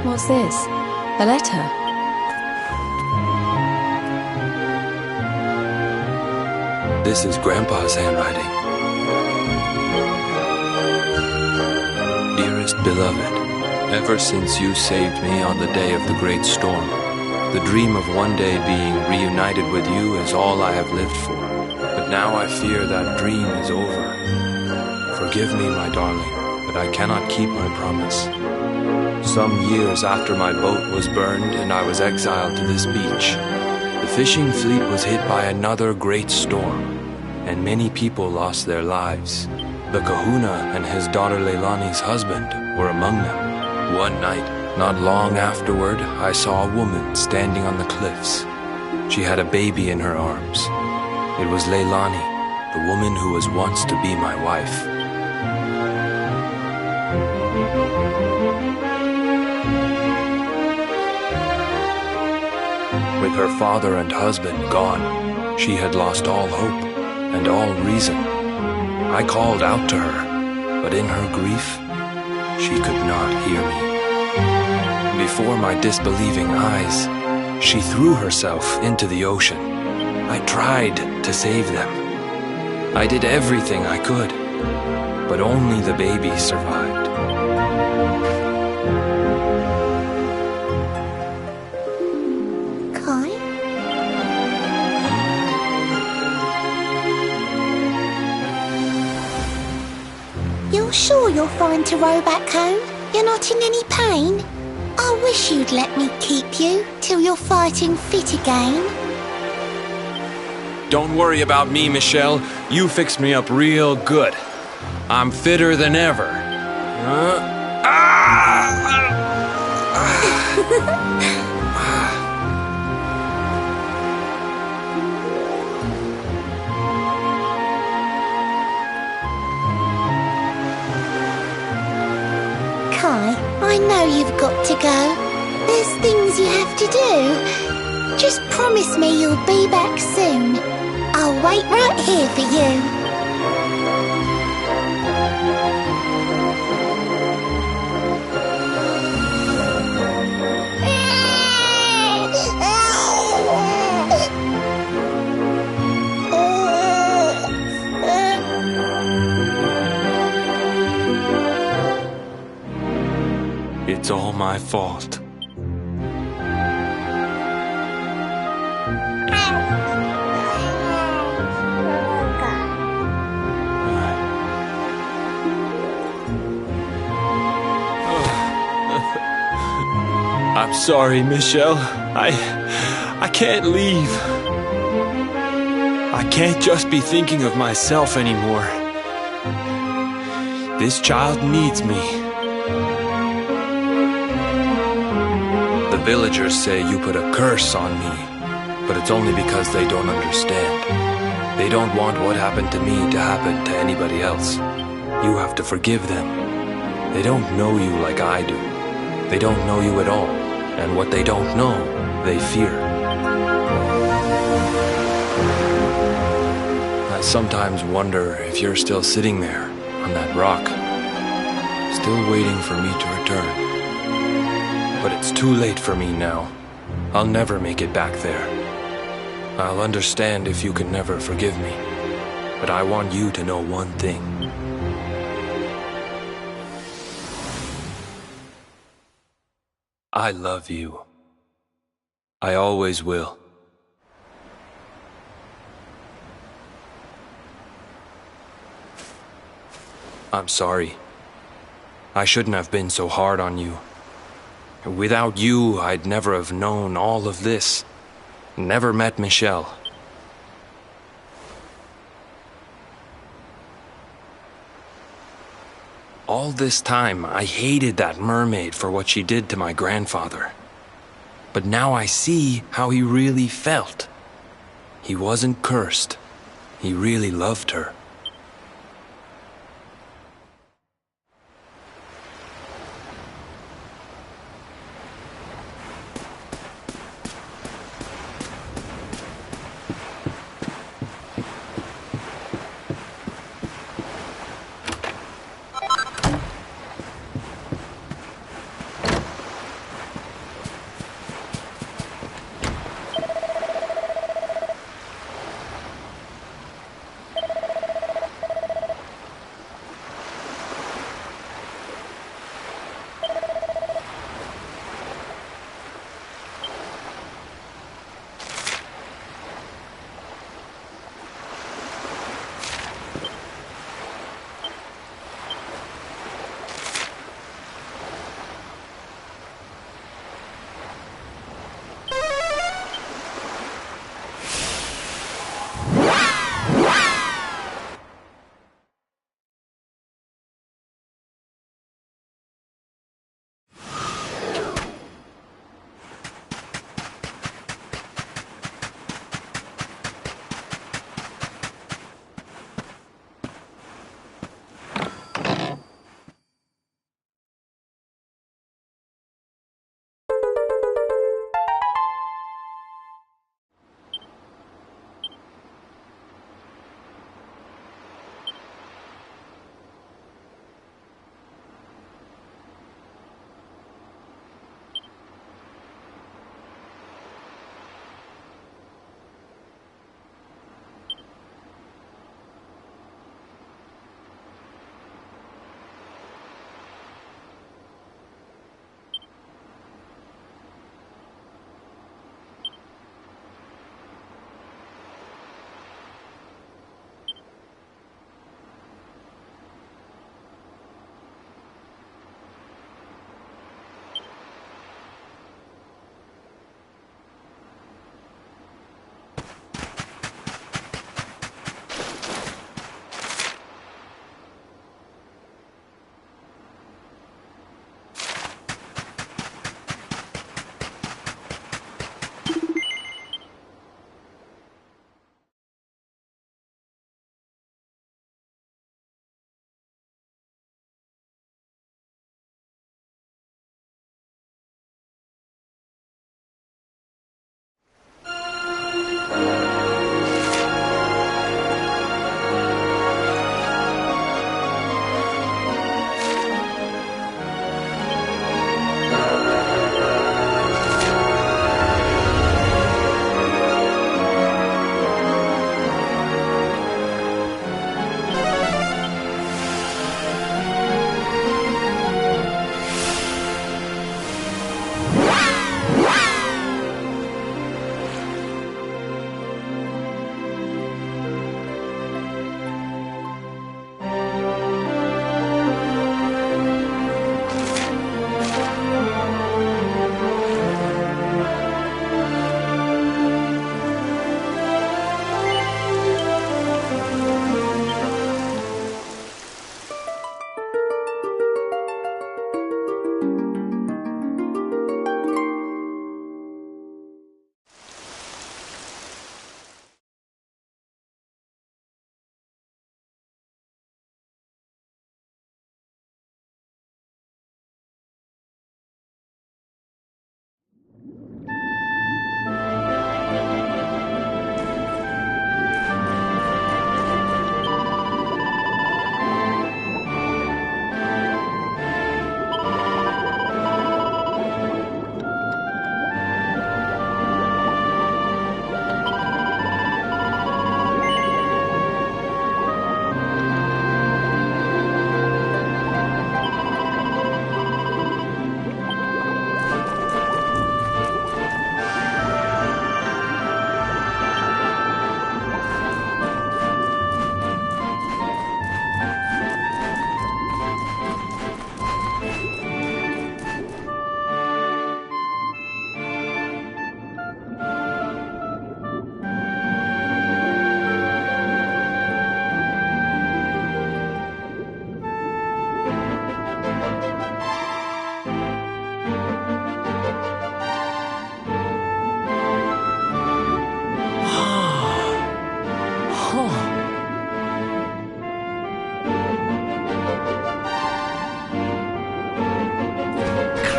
What's this? A letter? This is Grandpa's handwriting. Dearest beloved, ever since you saved me on the day of the great storm, the dream of one day being reunited with you is all I have lived for. But now I fear that dream is over. Forgive me, my darling, but I cannot keep my promise. Some years after my boat was burned and I was exiled to this beach, the fishing fleet was hit by another great storm, and many people lost their lives. The kahuna and his daughter Leilani's husband were among them. One night, not long afterward, I saw a woman standing on the cliffs. She had a baby in her arms. It was Leilani, the woman who was once to be my wife. With her father and husband gone, she had lost all hope and all reason. I called out to her, but in her grief, she could not hear me. Before my disbelieving eyes, she threw herself into the ocean. I tried to save them. I did everything I could, but only the baby survived. Kai? You're sure you're fine to row back home? You're not in any pain? I wish you'd let me keep you till you're fighting fit again. Don't worry about me, Michelle. You fixed me up real good. I'm fitter than ever. Kai, I know you've got to go. There's things you have to do. Just promise me you'll be back soon. I'll wait right here for you. It's all my fault. I'm sorry, Michelle. I can't leave. I can't just be thinking of myself anymore. This child needs me. The villagers say you put a curse on me, but it's only because they don't understand. They don't want what happened to me to happen to anybody else. You have to forgive them. They don't know you like I do. They don't know you at all, and what they don't know, they fear. I sometimes wonder if you're still sitting there on that rock, still waiting for me to return. But it's too late for me now. I'll never make it back there. I'll understand if you can never forgive me, but I want you to know one thing. I love you. I always will. I'm sorry. I shouldn't have been so hard on you. Without you, I'd never have known all of this. Never met Michelle. All this time, I hated that mermaid for what she did to my grandfather. But now I see how he really felt. He wasn't cursed. He really loved her.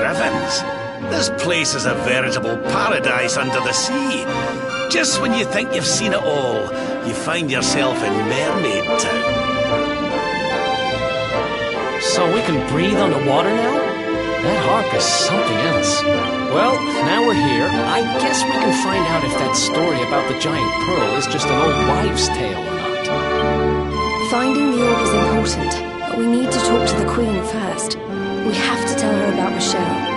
griffins. This place is a veritable paradise under the sea. Just when you think you've seen it all, you find yourself in Mermaid Town. So we can breathe underwater now? That harp is something else. Well, now we're here, I guess we can find out if that story about the giant pearl is just an old wives' tale or not. Finding the orb is important, but we need to talk to the Queen first. We have to tell her about Michelle.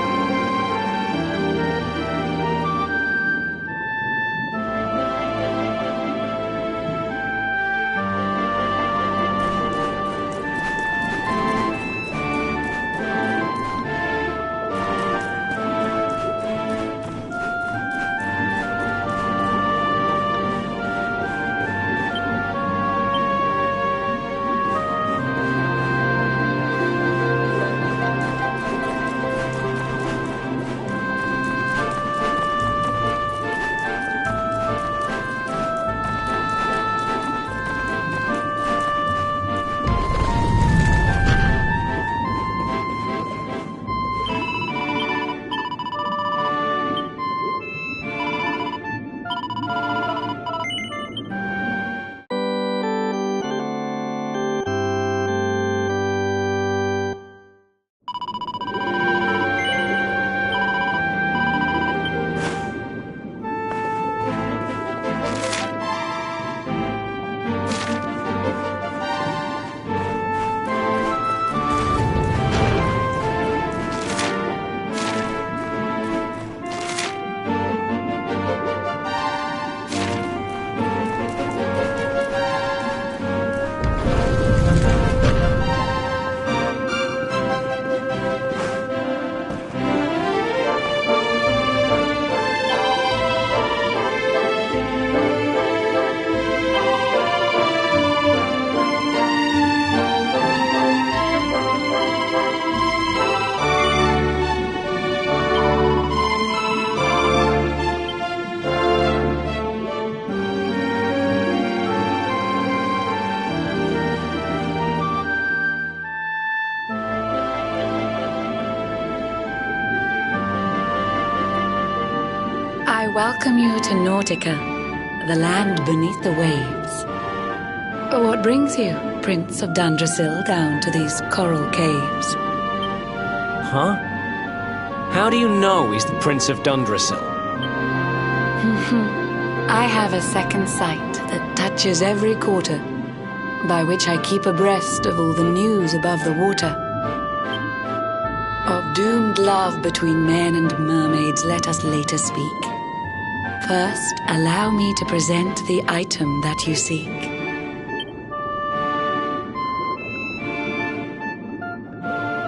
I welcome you to Nautica, the land beneath the waves. What brings you, Prince of Dundrasil, down to these coral caves? Huh? How do you know he's the Prince of Dundrasil? I have a second sight that touches every quarter, by which I keep abreast of all the news above the water. Of doomed love between men and mermaids, let us later speak. First, allow me to present the item that you seek.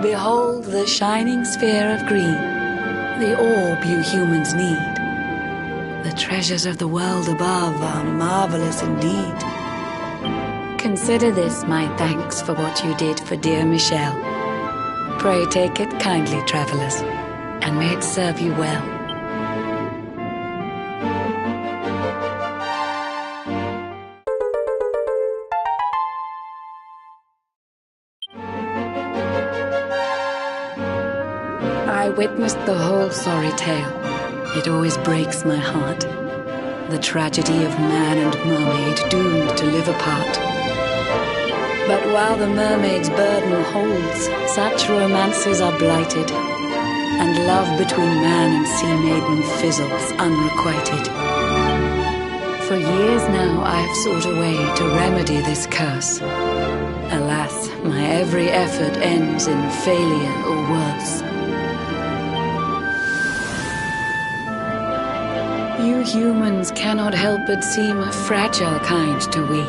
Behold the shining sphere of green, the orb you humans need. The treasures of the world above are marvelous indeed. Consider this my thanks for what you did for dear Michelle. Pray take it kindly, travelers, and may it serve you well. I witnessed the whole sorry tale. It always breaks my heart. The tragedy of man and mermaid doomed to live apart. But while the mermaid's burden holds, such romances are blighted, and love between man and sea maiden fizzles unrequited. For years now I have sought a way to remedy this curse. Alas, my every effort ends in failure or worse. You humans cannot help but seem a fragile kind to we,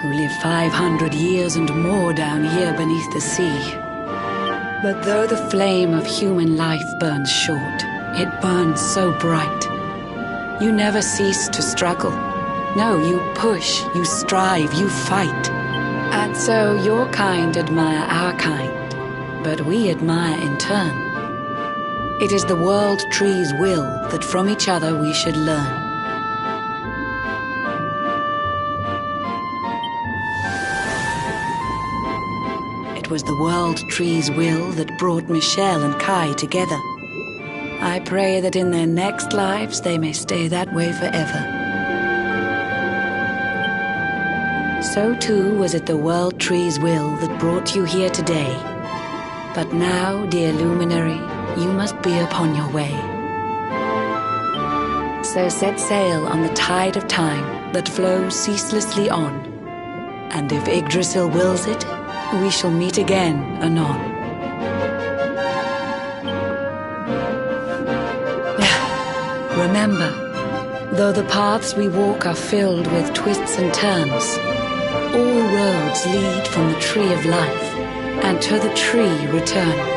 who live 500 years and more down here beneath the sea. But though the flame of human life burns short, it burns so bright. You never cease to struggle. No, you push, you strive, you fight. And so your kind admire our kind, but we admire in turn. It is the world tree's will that from each other we should learn. it was the World Tree's will that brought Michelle and Kai together. I pray that in their next lives they may stay that way forever. So too was it the World Tree's will that brought you here today. But now, dear Luminary, you must be upon your way. So set sail on the tide of time that flows ceaselessly on. And if Yggdrasil wills it, we shall meet again anon. Remember, though the paths we walk are filled with twists and turns, all roads lead from the Tree of Life, and to the tree return.